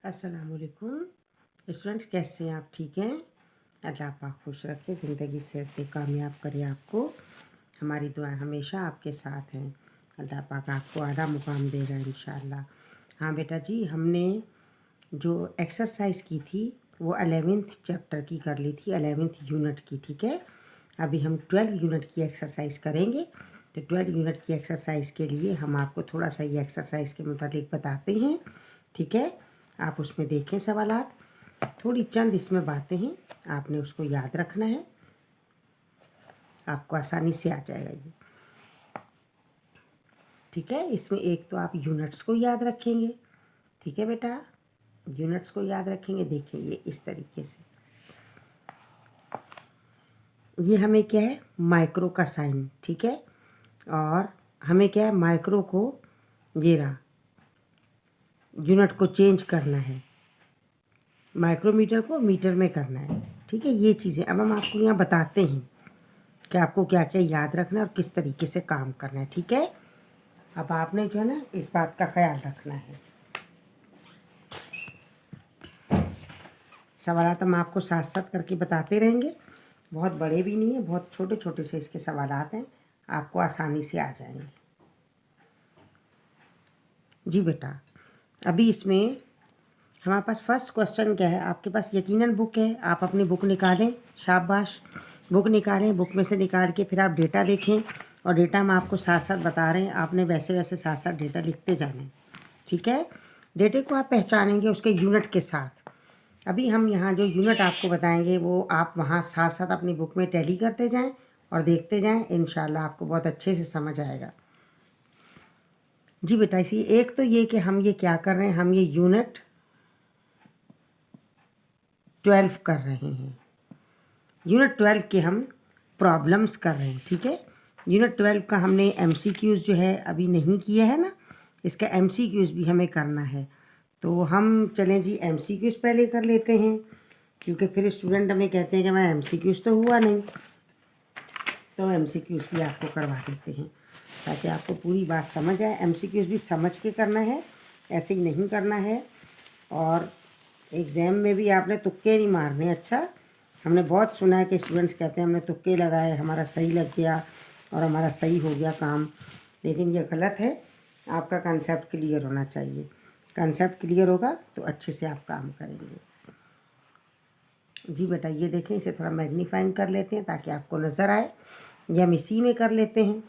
अस्सलाम वालेकुम स्टूडेंट्स, कैसे हैं आप? ठीक हैं? अल्लाह पाक खुश रखे, ज़िंदगी से कामयाब करे आपको। हमारी दुआ हमेशा आपके साथ हैं। अल्लाह पाक आपको आला मुकाम देगा इंशाअल्लाह। हाँ बेटा जी, हमने जो एक्सरसाइज की थी वो 11th चैप्टर की कर ली थी, 11th यूनिट की। ठीक है, अभी हम 12 यूनिट की एक्सरसाइज करेंगे। तो 12 यूनिट की एक्सरसाइज के लिए हम आपको थोड़ा सा ये एक्सरसाइज के मुताबिक बताते हैं। ठीक है, आप उसमें देखें सवालात, थोड़ी चंद इसमें बातें हैं, आपने उसको याद रखना है, आपको आसानी से आ जाएगा ये। ठीक है, इसमें एक तो आप यूनिट्स को याद रखेंगे। ठीक है बेटा, यूनिट्स को याद रखेंगे। देखें ये इस तरीके से, ये हमें क्या है, माइक्रो का साइन। ठीक है, और हमें क्या है, माइक्रो को ये रहा यूनिट को चेंज करना है, माइक्रोमीटर को मीटर में करना है। ठीक है, ये चीज़ें अब हम आपको यहाँ बताते हैं कि आपको क्या क्या याद रखना है और किस तरीके से काम करना है। ठीक है, अब आपने जो है ना इस बात का ख्याल रखना है। सवालात हम आपको साथ साथ करके बताते रहेंगे, बहुत बड़े भी नहीं है, बहुत छोटे छोटे से इसके सवालात हैं, आपको आसानी से आ जाएंगे। जी बेटा, अभी इसमें हमारे पास फर्स्ट क्वेश्चन क्या है, आपके पास यकीनन बुक है, आप अपनी बुक निकालें, शाबाश, बुक निकालें, बुक में से निकाल के फिर आप डेटा देखें, और डेटा हम आपको साथ साथ बता रहे हैं, आपने वैसे वैसे साथ साथ डेटा लिखते जाना है। ठीक है, डेटे को आप पहचानेंगे उसके यूनिट के साथ। अभी हम यहाँ जो यूनिट आपको बताएंगे वो आप वहाँ साथ साथ अपनी बुक में टैली करते जाएं और देखते जाएं, इंशाल्लाह आपको बहुत अच्छे से समझ आएगा। जी बेटा, इसी एक तो ये कि हम ये क्या कर रहे हैं, हम ये यूनिट 12 कर रहे हैं। यूनिट 12 के हम प्रॉब्लम्स कर रहे हैं। ठीक है, यूनिट 12 का हमने MCQs जो है अभी नहीं किया है ना, इसका MCQs भी हमें करना है। तो हम चलें जी MCQs पहले कर लेते हैं, क्योंकि फिर स्टूडेंट हमें कहते हैं कि हमारा MCQs तो हुआ नहीं, तो MCQs भी आपको करवा देते हैं ताकि आपको पूरी बात समझ आए। MCQs भी समझ के करना है, ऐसे ही नहीं करना है, और एग्ज़ाम में भी आपने तुक्के नहीं मारने। अच्छा, हमने बहुत सुना है कि स्टूडेंट्स कहते हैं हमने तुक्के लगाए, हमारा सही लग गया और हमारा सही हो गया काम, लेकिन ये गलत है। आपका कंसेप्ट क्लियर होना चाहिए, कंसेप्ट क्लियर होगा तो अच्छे से आप काम करेंगे। जी बेटा, ये देखें, इसे थोड़ा मैग्नीफाइंग कर लेते हैं ताकि आपको नज़र आए, या हम इसी में कर लेते हैं।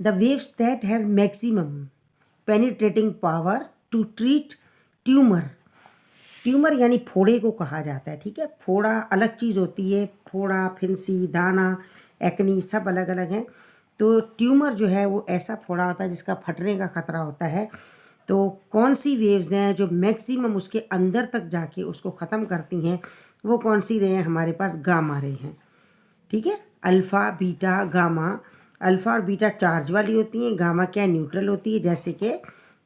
The waves that have maximum penetrating power to treat tumour, tumour यानी फोड़े को कहा जाता है। ठीक है, फोड़ा अलग चीज़ होती है, फोड़ा, फिंसी, दाना, एक्नी सब अलग अलग हैं। तो ट्यूमर जो है वो ऐसा फोड़ा होता है जिसका फटने का ख़तरा होता है। तो कौन सी वेव्स हैं जो मैक्सिमम उसके अंदर तक जाके उसको ख़त्म करती हैं, वो कौन सी रे हैं? हमारे पास गामा रे हैं। ठीक है, अल्फ़ा, बीटा, गामा। अल्फ़ा और बीटा चार्ज वाली होती हैं, गामा क्या, न्यूट्रल होती है, जैसे कि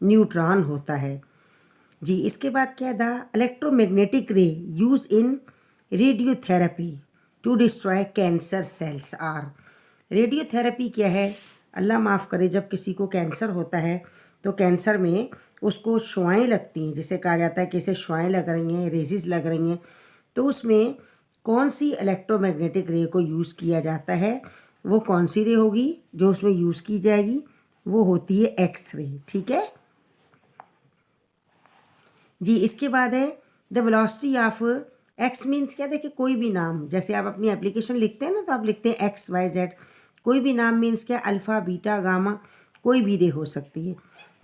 न्यूट्रॉन होता है। जी, इसके बाद क्या, the electromagnetic ray use in radiotherapy to destroy cancer cells are. Radiotherapy क्या है? अल्लाह माफ़ करे, जब किसी को कैंसर होता है तो कैंसर में उसको शुआएँ लगती हैं, जिसे कहा जाता है कि इसे शुआएँ लग रही हैं, रेजिस लग रही हैं, तो उसमें कौन सी इलेक्ट्रोमैग्नेटिक रे को यूज़ किया जाता है? वो कौन सी रे होगी जो उसमें यूज़ की जाएगी? वो होती है एक्स रे। ठीक है जी, इसके बाद है the velocity of x means क्या, देखिए कोई भी नाम, जैसे आप अपनी एप्लीकेशन लिखते हैं ना तो आप लिखते हैं XYZ, कोई भी नाम मीन्स क्या, अल्फ़ा, बीटा, गामा, कोई भी रे हो सकती है।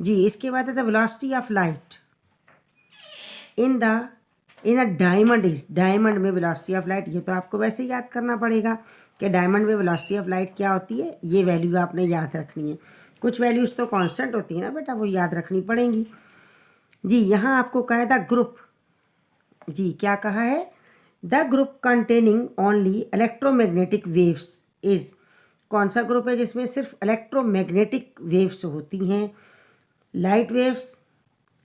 जी, इसके बाद है the velocity of light in a diamond is, diamond में वेलोसिटी ऑफ लाइट, ये तो आपको वैसे ही याद करना पड़ेगा कि डायमंड में वेलोसिटी ऑफ लाइट क्या होती है, ये वैल्यू आपने याद रखनी है। कुछ वैल्यूज़ तो कांस्टेंट होती है ना बेटा, वो याद रखनी पड़ेंगी। जी, यहाँ आपको कहा है द ग्रुप, जी क्या कहा है, the group containing only electromagnetic waves is, कौन सा ग्रुप है जिसमें सिर्फ इलेक्ट्रोमैग्नेटिक वेव्स होती हैं? Light waves,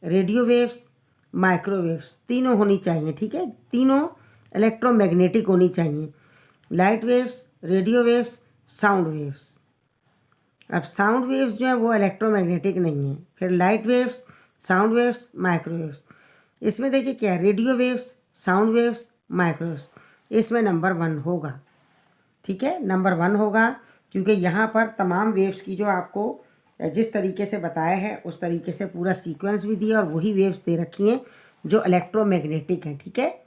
radio waves, microwaves, तीनों होनी चाहिए। ठीक है, तीनों इलेक्ट्रोमैग्नेटिक होनी चाहिए, light waves, radio waves, sound waves. अब साउंड वेव्स जो है वो इलेक्ट्रोमैग्नेटिक नहीं है, फिर light waves, sound waves, microwaves. इसमें देखिए क्या है, radio waves, sound waves, microwaves. इसमें नंबर 1 होगा, ठीक है, नंबर 1 होगा, क्योंकि यहाँ पर तमाम वेव्स की जो आपको जिस तरीके से बताया है उस तरीके से पूरा सीक्वेंस भी दिया और वही वेव्स दे रखी हैं जो इलेक्ट्रोमैग्नेटिक हैं, ठीक है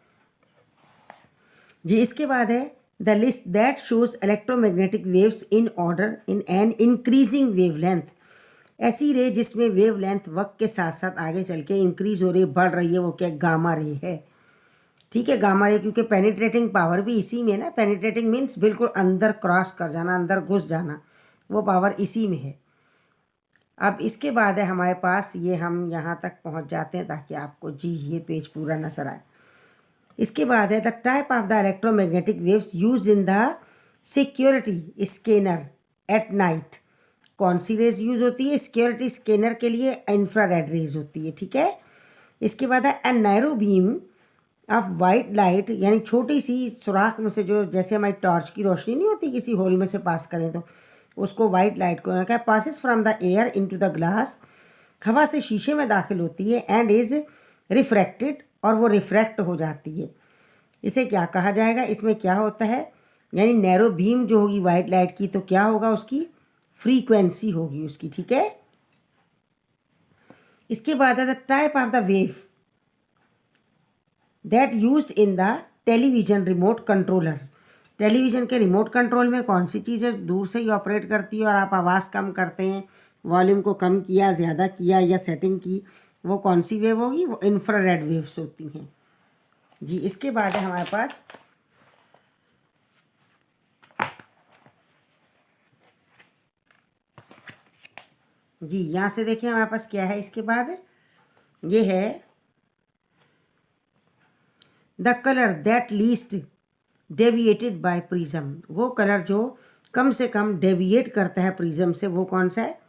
जी। इसके बाद है the list that shows electromagnetic waves in order in an increasing wavelength. ऐसी रे जिसमें वेवलेंथ वक्त के साथ साथ आगे चल के इंक्रीज हो रही, बढ़ रही है, वो क्या गामा रे है, ठीक है, गामा रे, क्योंकि पेनिट्रेटिंग पावर भी इसी में ना। पेनिट्रेटिंग मीन्स बिल्कुल अंदर क्रॉस कर जाना, अंदर घुस जाना, वो पावर इसी में है। अब इसके बाद है हमारे पास ये, हम यहाँ तक पहुँच जाते हैं ताकि आपको जी ये पेज पूरा नजर आए। इसके बाद है the type of the electromagnetic waves use in the security scanner at night. कौन सी रेज यूज होती है सिक्योरिटी स्कैनर के लिए? इंफ्रारेड रेज होती है, ठीक है। इसके बाद है a narrow beam of white light, यानी छोटी सी सुराख में से जो, जैसे हमारी टॉर्च की रोशनी नहीं होती, किसी होल में से पास करें तो उसको वाइट लाइट को रखा है, passes from the air into the glass, हवा से शीशे में दाखिल होती है, एंड इज रिफ्रैक्टेड, और वो रिफ्रैक्ट हो जाती है। इसे क्या कहा जाएगा? इसमें क्या होता है, यानी नैरो बीम जो होगी वाइट लाइट की, तो क्या होगा, उसकी फ्रीक्वेंसी होगी उसकी, ठीक है। इसके बाद है the type of the wave that used in the television remote controller. Television के रिमोट कंट्रोल में कौन सी चीज़ें दूर से ही ऑपरेट करती है और आप आवाज़ कम करते हैं, वॉल्यूम को कम किया, ज़्यादा किया या सेटिंग की, वो कौन सी वेव होगी? वो इंफ्रारेड वेव्स होती हैं जी। इसके बाद है हमारे पास जी, यहाँ से देखिए हमारे पास क्या है। इसके बाद ये है the colour that least deviated by prism. वो कलर जो कम से कम डेविएट करता है प्रिज्म से, वो कौन सा है?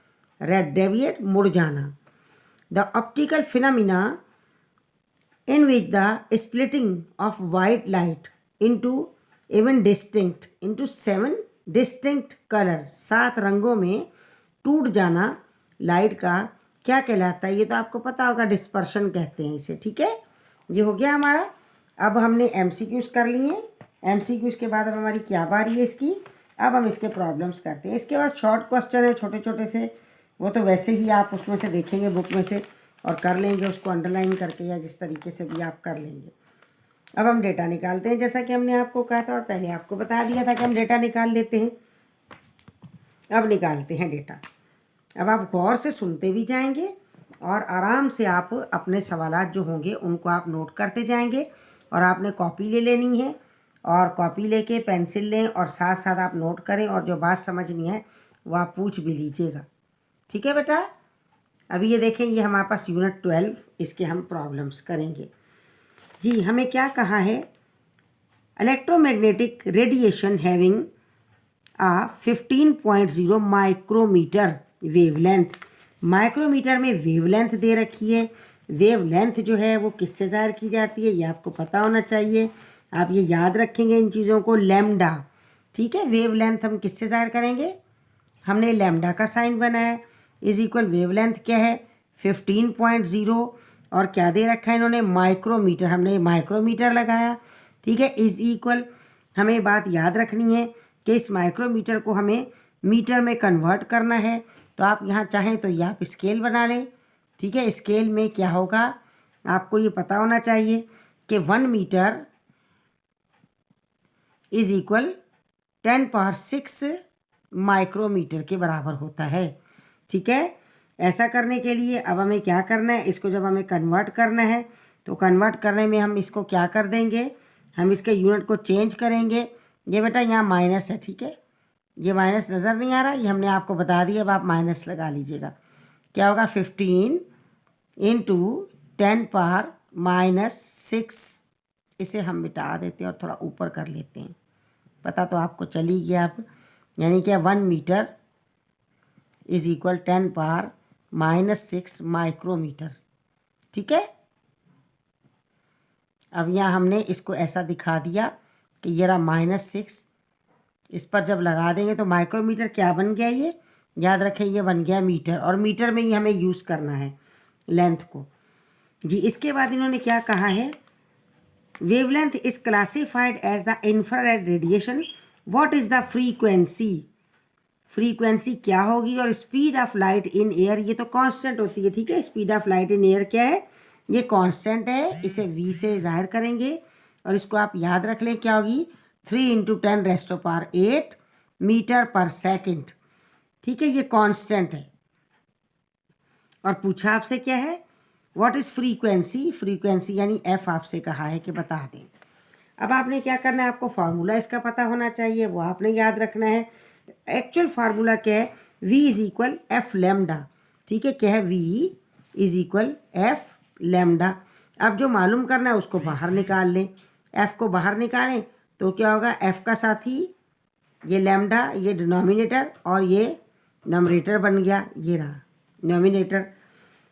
रेड, डेविएट, मुड़ जाना। The optical phenomena in which the splitting of white light into even distinct into 7 distinct colour, 7 रंगों में टूट जाना लाइट का, क्या कहलाता है? ये तो आपको पता होगा, डिस्पर्शन कहते हैं इसे, ठीक है। ये हो गया हमारा। अब हमने एमसीक्यूज कर लिए। एमसीक्यूज के बाद अब हमारी क्या बारी है इसकी? अब हम इसके प्रॉब्लम्स करते हैं। इसके बाद शॉर्ट क्वेश्चन है छोटे छोटे से, वो तो वैसे ही आप उसमें से देखेंगे बुक में से और कर लेंगे उसको अंडरलाइन करके, या जिस तरीके से भी आप कर लेंगे। अब हम डेटा निकालते हैं, जैसा कि हमने आपको कहा था और पहले आपको बता दिया था कि हम डेटा निकाल लेते हैं। अब निकालते हैं डेटा। अब आप गौर से सुनते भी जाएंगे और आराम से आप अपने सवालात जो होंगे उनको आप नोट करते जाएंगे, और आपने कॉपी ले लेनी है, और कॉपी लेके पेंसिल लें और साथ साथ आप नोट करें, और जो बात समझनी है वो आप पूछ भी लीजिएगा, ठीक है बेटा। अभी ये देखें, ये हमारे पास यूनिट 12, इसके हम प्रॉब्लम्स करेंगे जी। हमें क्या कहा है? इलेक्ट्रोमैग्नेटिक रेडिएशन हैविंग आ 15.0 माइक्रोमीटर वेवलेंथ। माइक्रोमीटर में वेवलेंथ दे रखी है। वेवलेंथ जो है वो किससे ज़ाहिर की जाती है, ये आपको पता होना चाहिए। आप ये याद रखेंगे इन चीज़ों को, लैम्डा, ठीक है। वेवलेंथ हम किससे ज़ाहिर करेंगे? हमने लैम्डा का साइन बनाया, इज इक्वल वेवलेंथ क्या है? 15.0, और क्या दे रखा है इन्होंने? माइक्रोमीटर, हमने माइक्रोमीटर लगाया, ठीक है। इज इक्वल, हमें बात याद रखनी है कि इस माइक्रोमीटर को हमें मीटर में कन्वर्ट करना है, तो आप यहाँ चाहें तो ये आप स्केल बना लें, ठीक है। स्केल में क्या होगा आपको ये पता होना चाहिए कि 1 मीटर इज इक्वल 10⁻6 माइक्रोमीटर के बराबर होता है, ठीक है। ऐसा करने के लिए अब हमें क्या करना है? इसको जब हमें कन्वर्ट करना है तो कन्वर्ट करने में हम इसको क्या कर देंगे? हम इसके यूनिट को चेंज करेंगे। ये बेटा यहाँ माइनस है, ठीक है, ये माइनस नज़र नहीं आ रहा, ये हमने आपको बता दिया, अब आप माइनस लगा लीजिएगा। क्या होगा? 15 × 10⁻⁻6। इसे हम मिटा देते हैं और थोड़ा ऊपर कर लेते हैं, पता तो आपको चली गया अब। यानी कि 1 मीटर इज इक्वल 10⁻⁻6 माइक्रोमीटर, ठीक है। अब यहाँ हमने इसको ऐसा दिखा दिया कि ये रहा -6, इस पर जब लगा देंगे तो माइक्रोमीटर क्या बन गया? ये याद रखें, ये बन गया मीटर, और मीटर में ही हमें यूज़ करना है। लेंथ को। जी इसके बाद इन्होंने क्या कहा है, wavelength is classified as the infrared radiation, what is the frequency, frequency क्या होगी, और speed of light in air, ये तो कांस्टेंट होती है, ठीक है। Speed of light in air क्या है, ये कांस्टेंट है, इसे v से जाहिर करेंगे और इसको आप याद रख लें, क्या होगी 3 × 10⁸ मीटर पर सेकंड, ठीक है, ये कांस्टेंट है। और पूछा आपसे क्या है, व्हाट इज़ फ्रीक्वेंसी, फ्रीक्वेंसी यानी f आपसे कहा है कि बता दें। अब आपने क्या करना है, आपको फार्मूला इसका पता होना चाहिए, वो आपने याद रखना है। एक्चुअल फार्मूला क्या है, v = f लैम्डा, ठीक है, क्या है, v = f लैम्डा। अब जो मालूम करना है उसको बाहर निकाल लें, f को बाहर निकालें तो क्या होगा, f का साथी ये लैम्डा, ये डिनोमिनेटर और ये नमरेटर बन गया, ये रहा डिनोमिनेटर।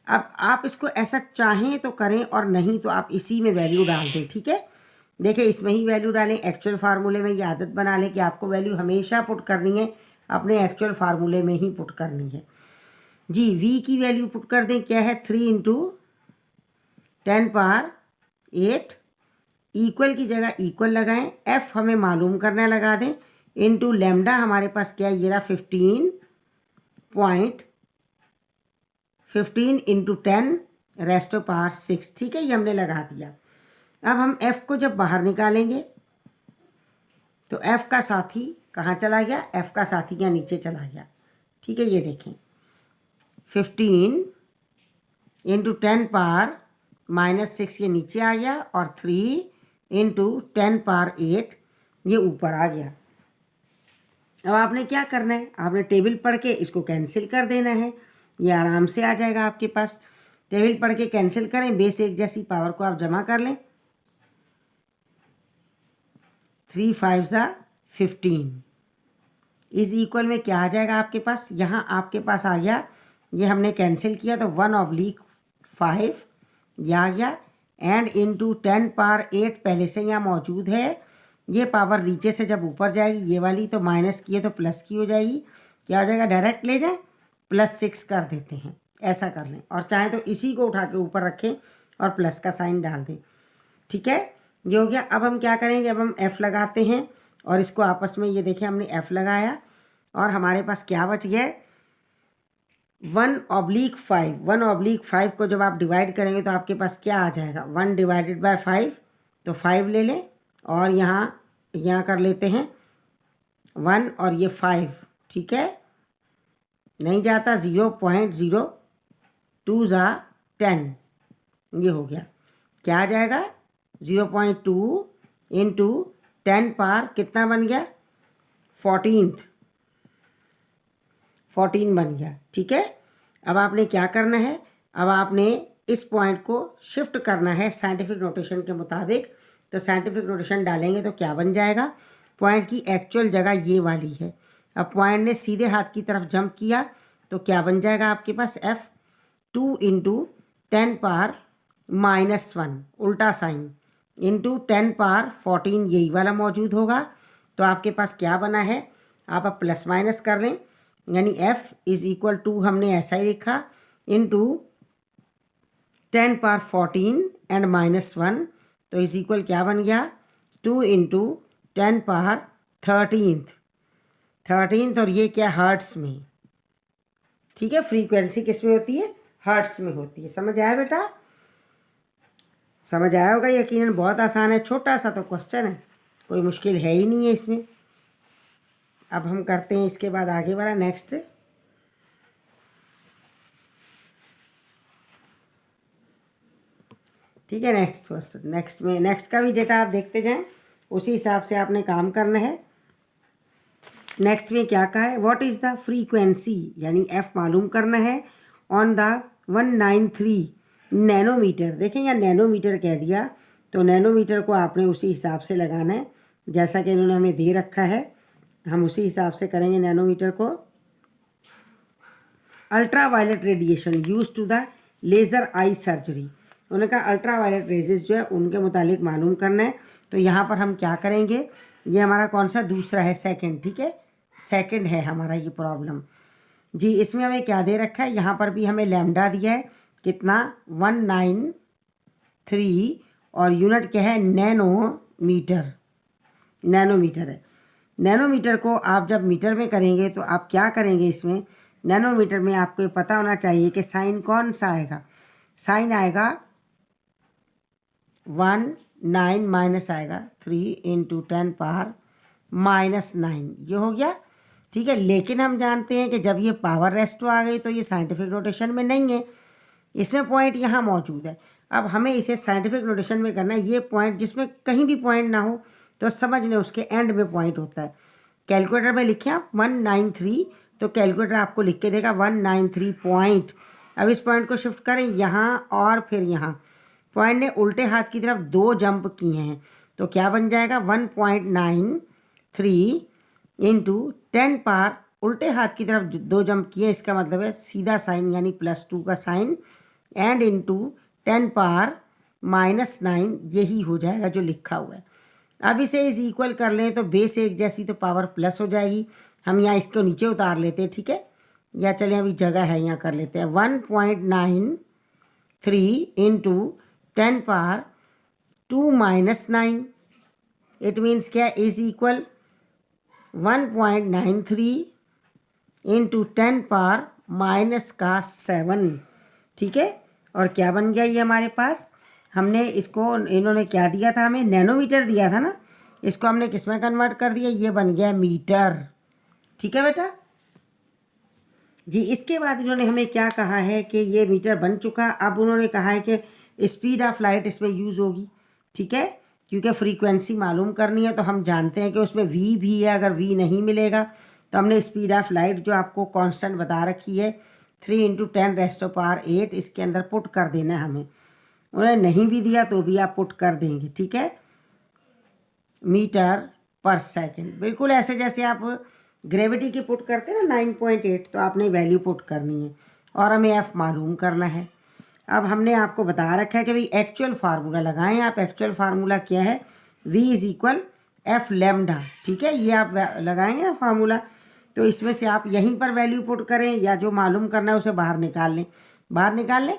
अब आप इसको ऐसा चाहें तो करें और नहीं तो आप इसी में वैल्यू डाल दें, ठीक है। देखिए इसमें ही वैल्यू डालें, एक्चुअल फार्मूले में, ये आदत बना लें कि आपको वैल्यू हमेशा पुट करनी है, अपने एक्चुअल फार्मूले में ही पुट करनी है। जी v की वैल्यू पुट कर दें, क्या है 3 × 10⁸, इक्वल की जगह इक्वल लगाएं, f हमें मालूम करना लगा दें, इनटू लैम्डा हमारे पास क्या है, ये रहा 15 × 10⁻⁶, ठीक है, ये हमने लगा दिया। अब हम f को जब बाहर निकालेंगे तो f का साथी कहाँ चला गया, f का साथी यहाँ नीचे चला गया, ठीक है, ये देखें 15 × 10⁻⁻⁶ ये नीचे आ गया और 3 × 10⁸ ये ऊपर आ गया। अब आपने क्या करना है, आपने टेबल पढ़ के इसको कैंसिल कर देना है, ये आराम से आ जाएगा आपके पास। टेबल पढ़ के कैंसिल करें, बेस एक जैसी पावर को आप जमा कर लें, 3 × 5 = 15 इज इक्वल में क्या आ जाएगा आपके पास, यहाँ आपके पास आ गया, ये हमने कैंसिल किया तो 1/5 ये आ गया, एंड इनटू 10⁸ पहले से यहाँ मौजूद है। ये पावर नीचे से जब ऊपर जाएगी ये वाली तो माइनस की है तो प्लस की हो जाएगी, क्या हो जाएगा, डायरेक्ट ले जाएं +6 कर देते हैं, ऐसा कर लें, और चाहे तो इसी को उठा के ऊपर रखें और प्लस का साइन डाल दें, ठीक है, ये हो गया। अब हम क्या करेंगे, अब हम f लगाते हैं और इसको आपस में, ये देखें हमने f लगाया और हमारे पास क्या बच गया, 1/5, 1/5 को जब आप डिवाइड करेंगे तो आपके पास क्या आ जाएगा, 1/5 तो 5 ले लें और यहाँ कर लेते हैं 1 और ये 5, ठीक है, नहीं जाता, 0.02 × 10 ये हो गया, क्या आ जाएगा 0.2 × 10⁻, कितना बन गया 14 बन गया, ठीक है। अब आपने क्या करना है, अब आपने इस पॉइंट को शिफ्ट करना है साइंटिफिक नोटेशन के मुताबिक, तो साइंटिफिक नोटेशन डालेंगे तो क्या बन जाएगा, पॉइंट की एक्चुअल जगह ये वाली है, अब पॉइंट ने सीधे हाथ की तरफ जंप किया तो क्या बन जाएगा आपके पास, f 2 × 10⁻⁻1 उल्टा साइन इंटू 10⁻14 यही वाला मौजूद होगा, तो आपके पास क्या बना है, आप अब प्लस माइनस कर लें, यानी f = हमने ऐसा ही लिखा इंटू 10⁻14 एंड -1, तो इज इक्वल क्या बन गया 2 × 10⁻13 और ये क्या हर्ट्स में, ठीक है, फ्रीक्वेंसी किस में होती है, हर्ट्स में होती है। समझ आया बेटा, समझ आया होगा यकीनन, बहुत आसान है, छोटा सा तो क्वेश्चन है, कोई मुश्किल है ही नहीं है इसमें। अब हम करते हैं इसके बाद आगे वाला नेक्स्ट, ठीक है, नेक्स्ट क्वेश्चन, नेक्स्ट का भी डेटा आप देखते जाएं, उसी हिसाब से आपने काम करना है। नेक्स्ट में क्या कहा है, व्हाट इज़ द फ्रीक्वेंसी, यानी f मालूम करना है ऑन द 193 नैनोमीटर, देखें यहाँ नैनोमीटर कह दिया तो नैनोमीटर को आपने उसी हिसाब से लगाना है जैसा कि इन्होंने हमें दे रखा है, हम उसी हिसाब से करेंगे नैनोमीटर को। Ultra violet radiation use to the laser eye surgery, उन्होंने कहा अल्ट्रा वायलेट रेजेस जो है उनके मुतालिक मालूम करना है, तो यहाँ पर हम क्या करेंगे, ये हमारा कौन सा दूसरा है, सेकंड, ठीक है, सेकंड है हमारा ये प्रॉब्लम। जी इसमें हमें क्या दे रखा है, यहाँ पर भी हमें लैम्डा दिया है, कितना 193 और यूनिट क्या है नैनोमीटर, नैनोमीटर है। नैनोमीटर को आप जब मीटर में करेंगे तो आप क्या करेंगे, इसमें नैनोमीटर में आपको ये पता होना चाहिए कि साइन कौन सा आएगा, साइन आएगा 19 माइनस आएगा 3 इंटू 10⁻⁹ ये हो गया, ठीक है। लेकिन हम जानते हैं कि जब ये पावर रेस्ट टू आ गई तो ये साइंटिफिक नोटेशन में नहीं है, इसमें पॉइंट यहाँ मौजूद है। अब हमें इसे साइंटिफिक नोटेशन में करना है, ये पॉइंट जिसमें कहीं भी पॉइंट ना हो तो समझ लें उसके एंड में पॉइंट होता है। कैलकुलेटर में लिखें आप 193 तो कैलकुलेटर आपको लिख के देगा 193 पॉइंट। अब इस पॉइंट को शिफ्ट करें यहाँ और फिर यहाँ, पॉइंट ने उल्टे हाथ की तरफ 2 जंप किए हैं तो क्या बन जाएगा 1.93 इंटू 10 पावर उल्टे हाथ की तरफ 2 जंप किए, इसका मतलब है सीधा साइन यानी +2 का साइन एंड इंटू 10⁻⁹ यही हो जाएगा जो लिखा हुआ है। अब इसे इज इक्वल कर लें तो बेस एक जैसी तो पावर प्लस हो जाएगी। हम यहाँ इसको नीचे उतार लेते हैं, ठीक है, या चलें अभी जगह है यहाँ कर लेते हैं 1.93 इंटू 10⁻⁻⁹ इट मीन्स क्या इज इक्वल 1.93 इंटू 10⁻⁻⁷, ठीक है। और क्या बन गया ये हमारे पास, हमने इसको, इन्होंने क्या दिया था हमें, नैनोमीटर दिया था ना, इसको हमने किस में कन्वर्ट कर दिया, ये बन गया मीटर, ठीक है बेटा जी। इसके बाद इन्होंने हमें क्या कहा है कि ये मीटर बन चुका। अब उन्होंने कहा है कि स्पीड ऑफ लाइट इसमें यूज़ होगी, ठीक है, क्योंकि फ्रीक्वेंसी मालूम करनी है तो हम जानते हैं कि उसमें वी भी है। अगर वी नहीं मिलेगा तो हमने स्पीड ऑफ लाइट जो आपको कांस्टेंट बता रखी है 3 इंटू 10⁸ इसके अंदर पुट कर देना है हमें। उन्हें नहीं भी दिया तो भी आप पुट कर देंगे, ठीक है, मीटर पर सेकंड, बिल्कुल ऐसे जैसे आप ग्रेविटी की पुट करते हैं ना 9.8, तो आपने वैल्यू पुट करनी है और हमें एफ़ मालूम करना है। अब हमने आपको बता रखा है कि भाई एक्चुअल फार्मूला लगाएं आप। एक्चुअल फार्मूला क्या है, v is equal F lambda, ठीक है, ये आप लगाएंगे ना फार्मूला, तो इसमें से आप यहीं पर वैल्यू पुट करें या जो मालूम करना है उसे बाहर निकाल लें, बाहर निकाल लें।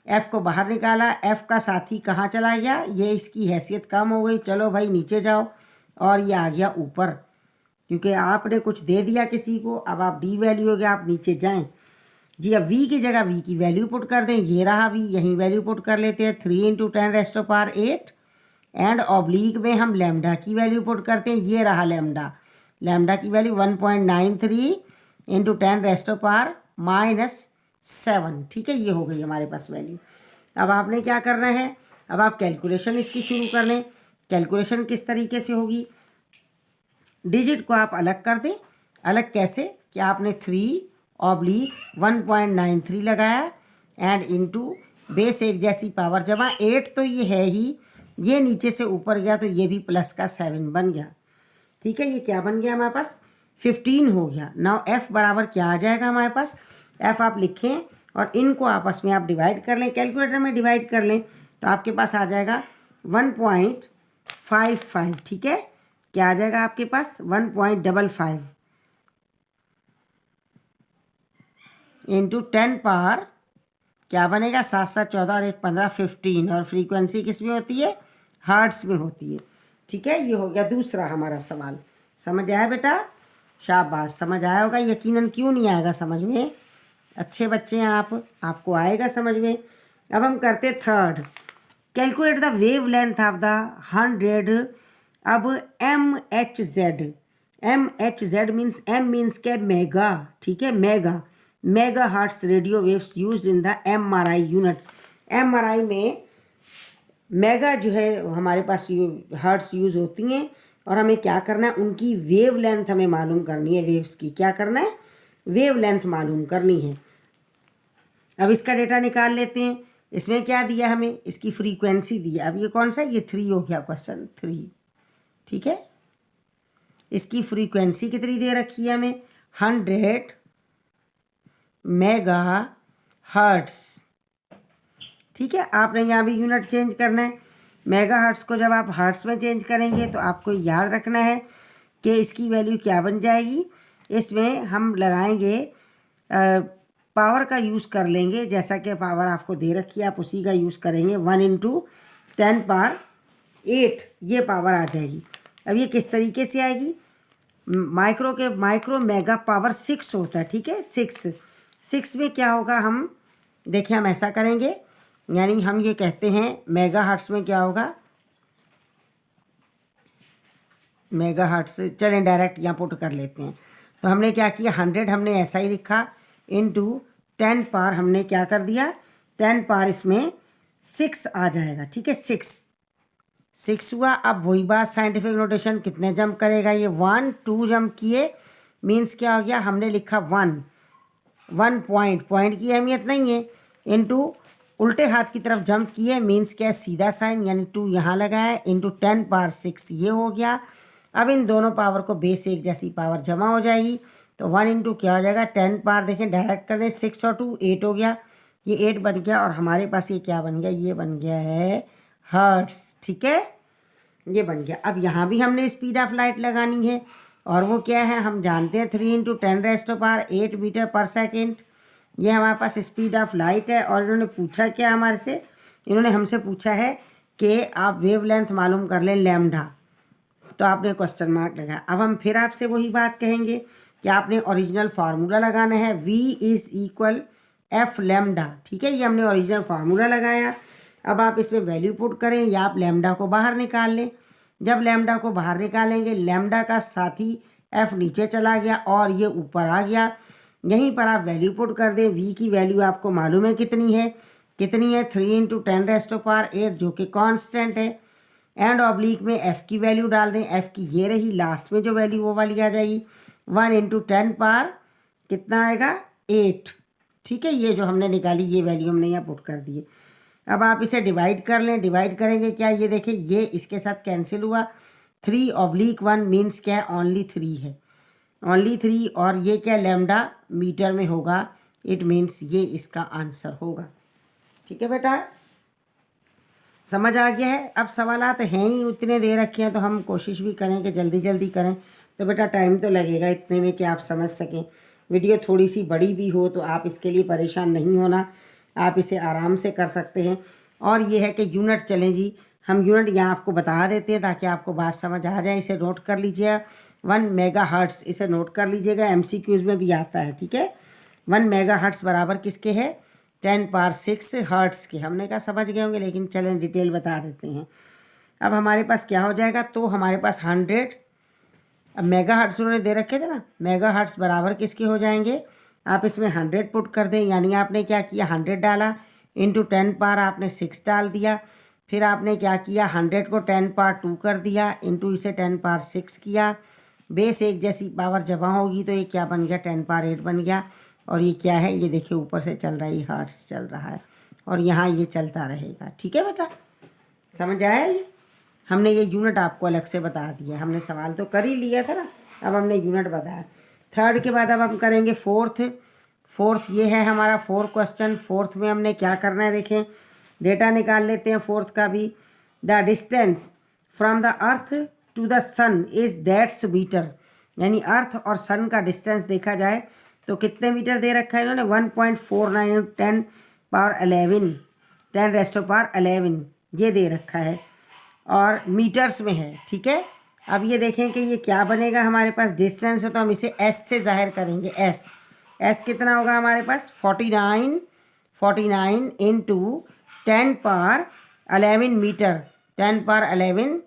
एफ़ को बाहर निकाला, एफ़ का साथी कहाँ चला गया, ये इसकी हैसियत कम हो गई, चलो भाई नीचे जाओ, और ये आ गया ऊपर, क्योंकि आपने कुछ दे दिया किसी को। अब आप डी वैल्यू हो गया, आप नीचे जाएं जी। अब वी की जगह वी की वैल्यू पुट कर दें, ये रहा वी, यहीं वैल्यू पुट कर लेते हैं 3 इंटू 10⁸ एंड ऑब्लिक में हम लैम्डा की वैल्यू पुट करते हैं, ये रहा लैम्डा, लैम्डा की वैल्यू 1.93 इंटू 10⁻⁷, ठीक है, ये हो गई हमारे पास वैल्यू। अब आपने क्या करना है, अब आप कैलकुलेशन इसकी शुरू कर लें। कैलकुलेशन किस तरीके से होगी, डिजिट को आप अलग कर दें। अलग कैसे कि आपने 3/1.93 लगाया एंड इंटू बेस एक जैसी पावर जमा 8 तो ये है ही, ये नीचे से ऊपर गया तो ये भी प्लस का 7 बन गया, ठीक है। ये क्या बन गया हमारे पास 15 हो गया। नाउ एफ़ बराबर क्या आ जाएगा हमारे पास, एफ़ आप लिखें और इनको आपस में आप डिवाइड कर लें, कैलकुलेटर में डिवाइड कर लें तो आपके पास आ जाएगा 1.55, ठीक है। क्या आ जाएगा आपके पास 1.55 इंटू 10 पावर क्या बनेगा 7 7 14 और 1 15 15, और फ्रीक्वेंसी किस में होती है, हर्ट्स में होती है, ठीक है। ये हो गया दूसरा हमारा सवाल। समझ आया बेटा, शाबाश, समझ आया होगा, यकीनन क्यों नहीं आएगा समझ में, अच्छे बच्चे हैं आप, आपको आएगा समझ में। अब हम करते third, calculate the wave length of the 100। अब MHz मीन्स M मीन्स क्या, मेगा, ठीक है, mega hertz radio waves used in the MRI unit. MRI में मेगा जो है हमारे पास हर्ट्स यूज़ होती हैं, और हमें क्या करना है, उनकी वेव लेंथ हमें मालूम करनी है, वेव्स की क्या करना है, वेव लेंथ मालूम करनी है। अब इसका डेटा निकाल लेते हैं। इसमें क्या दिया हमें, इसकी फ्रीक्वेंसी दी है। अब ये कौन सा है, ये 3 हो गया, क्वेश्चन 3, ठीक है। इसकी फ्रीक्वेंसी कितनी दे रखी है हमें, 100 मेगा हर्ट्स, ठीक है। आपने यहाँ भी यूनिट चेंज करना है। मेगा हर्ट्स को जब आप हर्ट्स में चेंज करेंगे तो आपको याद रखना है कि इसकी वैल्यू क्या बन जाएगी। इसमें हम लगाएंगे पावर का यूज़ कर लेंगे, जैसा कि पावर आपको दे रखी है आप उसी का यूज़ करेंगे। 1 × 10⁸ ये पावर आ जाएगी। अब ये किस तरीके से आएगी, माइक्रो मेगा पावर 6 होता है, ठीक है। 6 में क्या होगा, हम देखिए हम ऐसा करेंगे, यानी हम ये कहते हैं मेगा हर्ट्स में क्या होगा, मेगा हर्ट्स, चलें डायरेक्ट यहाँ पुट कर लेते हैं। तो हमने क्या किया, 100 हमने ऐसा ही लिखा, इनटू 10 पावर हमने क्या कर दिया, 10 पावर इसमें 6 आ जाएगा, ठीक है। 6 हुआ। अब वही बात साइंटिफिक नोटेशन, कितने जंप करेगा ये, 1 2 जंप किए, मीन्स क्या हो गया, हमने लिखा 1 पॉइंट की अहमियत नहीं है, इनटू उल्टे हाथ की तरफ जंप किए, मीन्स क्या है, सीधा साइन, यानी 2 यहाँ लगाया, इनटू 10 पावर 6 ये हो गया। अब इन दोनों पावर को बेस एक जैसी पावर जमा हो जाएगी, तो 1 इंटू क्या हो जाएगा, 10 पावर, देखें डायरेक्ट कर दें, 6 और 2 8 हो गया, ये 8 बन गया, और हमारे पास ये क्या बन गया, ये बन गया है हर्ट्स, ठीक है, ये बन गया। अब यहाँ भी हमने स्पीड ऑफ लाइट लगानी है, और वो क्या है, हम जानते हैं 3 × 10⁸ मीटर पर सेकेंड, ये हमारे पास स्पीड ऑफ लाइट है। और इन्होंने पूछा क्या हमारे से, इन्होंने हमसे पूछा है कि आप वेवलेंथ मालूम कर लें लैम्डा, तो आपने क्वेश्चन मार्क लगाया। अब हम फिर आपसे वही बात कहेंगे कि आपने ओरिजिनल फार्मूला लगाना है, V = F लैम्डा, ठीक है, ये हमने ओरिजिनल फार्मूला लगाया। अब आप इसमें वैल्यू पुट करें, या आप लैम्डा को बाहर निकाल लें। जब लैम्डा को बाहर निकालेंगे, लैम्डा का साथी F नीचे चला गया और ये ऊपर आ गया, यहीं पर आप वैल्यू पुट कर दें। V की वैल्यू आपको मालूम है कितनी है, 3 × 10⁸, जो कि कांस्टेंट है। एंड ऑब्लिक में F की वैल्यू डाल दें, F की ये रही, लास्ट में जो वैल्यू वो वाली आ जाएगी, 1 × 10 पावर कितना आएगा, 8, ठीक है। ये जो हमने निकाली ये वैल्यू हमने यहाँ पुट कर दी है। अब आप इसे डिवाइड कर लें, डिवाइड करेंगे क्या, ये देखिए ये इसके साथ कैंसिल हुआ, 3/1 मीन्स क्या है, ओनली 3 है, ओनली 3, और ये क्या लैम्डा मीटर में होगा, इट मीन्स ये इसका आंसर होगा, ठीक है बेटा, समझ आ गया है। अब सवालात हैं ही उतने दे रखे हैं, तो हम कोशिश भी करें कि जल्दी जल्दी करें, तो बेटा टाइम तो लगेगा इतने में कि आप समझ सकें। वीडियो थोड़ी सी बड़ी भी हो तो आप इसके लिए परेशान नहीं होना, आप इसे आराम से कर सकते हैं। और ये है कि यूनिट चलें जी, हम यूनिट यहाँ आपको बता देते हैं ताकि आपको बात समझ आ जाए। इसे नोट कर लीजिएगा, 1 मेगा हर्ट्स, इसे नोट कर लीजिएगा, MCQs में भी आता है, ठीक है। 1 मेगा हर्ट्स बराबर किसके है, 10 पावर 6 हर्ट्स के। हमने कहा समझ गए होंगे, लेकिन चलें डिटेल बता देते हैं। अब हमारे पास क्या हो जाएगा, तो हमारे पास 100, अब मेगा हर्ट्स उन्होंने दे रखे थे ना, मेगा हर्ट्स बराबर किसके हो जाएंगे, आप इसमें 100 पुट कर दें, यानी आपने क्या किया, 100 डाला, इंटू 10 पावर आपने 6 डाल दिया, फिर आपने क्या किया, 100 को 10 पावर 2 कर दिया, इंटू इसे 10 पावर 6 किया, बेस एक जैसी पावर जमा होगी तो ये क्या बन गया, 10 पावर 8 बन गया। और ये क्या है, ये देखिए ऊपर से चल रहा है, ये हर्ट्स चल रहा है, और यहाँ ये चलता रहेगा, ठीक है बेटा, समझ आया। ये हमने ये यूनिट आपको अलग से बता दिया, हमने सवाल तो कर ही लिया था ना, अब हमने यूनिट बताया। थर्ड के बाद अब हम करेंगे फोर्थ ये है हमारा 4 क्वेश्चन। फोर्थ में हमने क्या करना है, देखें डेटा निकाल लेते हैं फोर्थ का भी। The distance from the earth to the sun is that's metre, यानी अर्थ और सन का डिस्टेंस देखा जाए तो कितने मीटर दे रखा है इन्होंने, 1.49 10 पावर 11 ये दे रखा है, और मीटर्स में है, ठीक है। अब ये देखें कि ये क्या बनेगा, हमारे पास डिस्टेंस है तो हम इसे S से जाहिर करेंगे, S कितना होगा हमारे पास, 49 into 10 power 11 metre, 10 power 11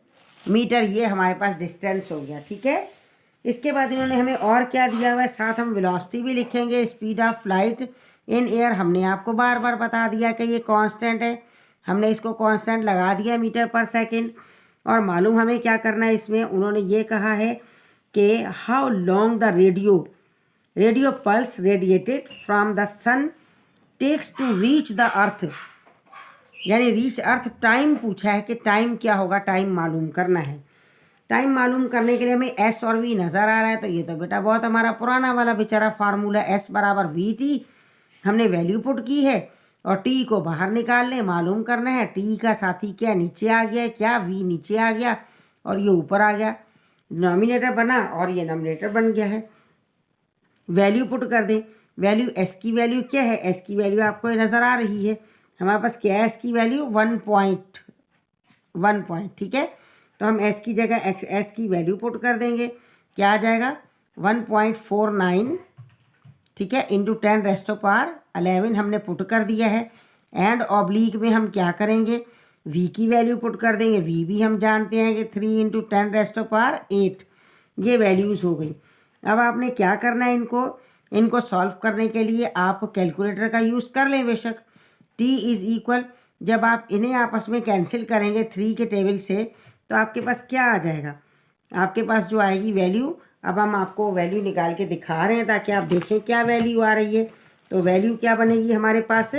metre, ये हमारे पास डिस्टेंस हो गया, ठीक है। इसके बाद इन्होंने हमें और क्या दिया हुआ है, साथ हम वेलोसिटी भी लिखेंगे, speed of light in air, हमने आपको बार बार बता दिया कि ये कांस्टेंट है, हमने इसको कांस्टेंट लगा दिया मीटर पर सेकंड। और मालूम हमें क्या करना है इसमें, उन्होंने ये कहा है कि how long the radio pulse radiated from the sun takes to reach the earth, यानी रीच अर्थ टाइम पूछा है कि टाइम क्या होगा, टाइम मालूम करना है। टाइम मालूम करने के लिए हमें S और V नज़र आ रहा है, तो ये तो बेटा बहुत हमारा पुराना वाला बेचारा फार्मूला, S बराबर VT, हमने वैल्यू पुट की है, और T को बाहर निकाल लें, मालूम करना है T का साथी क्या नीचे आ गया, क्या V नीचे आ गया और ये ऊपर आ गया, डिनोमिनेटर बना और ये नॉमिनेटर बन गया है। वैल्यू पुट कर दें, वैल्यू एस की वैल्यू क्या है, एस की वैल्यू आपको नज़र आ रही है हमारे पास क्या है, एस की वैल्यू 1 पॉइंट, ठीक है। तो हम एस की जगह एस की वैल्यू पुट कर देंगे, क्या आ जाएगा 1.49, ठीक है, इंटू 10⁻11 हमने पुट कर दिया है। एंड ऑब्लिक में हम क्या करेंगे, v की वैल्यू पुट कर देंगे, v भी हम जानते हैं कि 3 इंटू 10⁸8 ये वैल्यूज़ हो गई। अब आपने क्या करना है, इनको सॉल्व करने के लिए आप कैलकुलेटर का यूज़ कर लें बेशक। t इज़ इक्वल, जब आप इन्हें आपस में कैंसिल करेंगे 3 के टेबल से तो आपके पास क्या आ जाएगा, आपके पास जो आएगी वैल्यू, अब हम आपको वैल्यू निकाल के दिखा रहे हैं ताकि आप देखें क्या वैल्यू आ रही है। तो वैल्यू क्या बनेगी हमारे पास,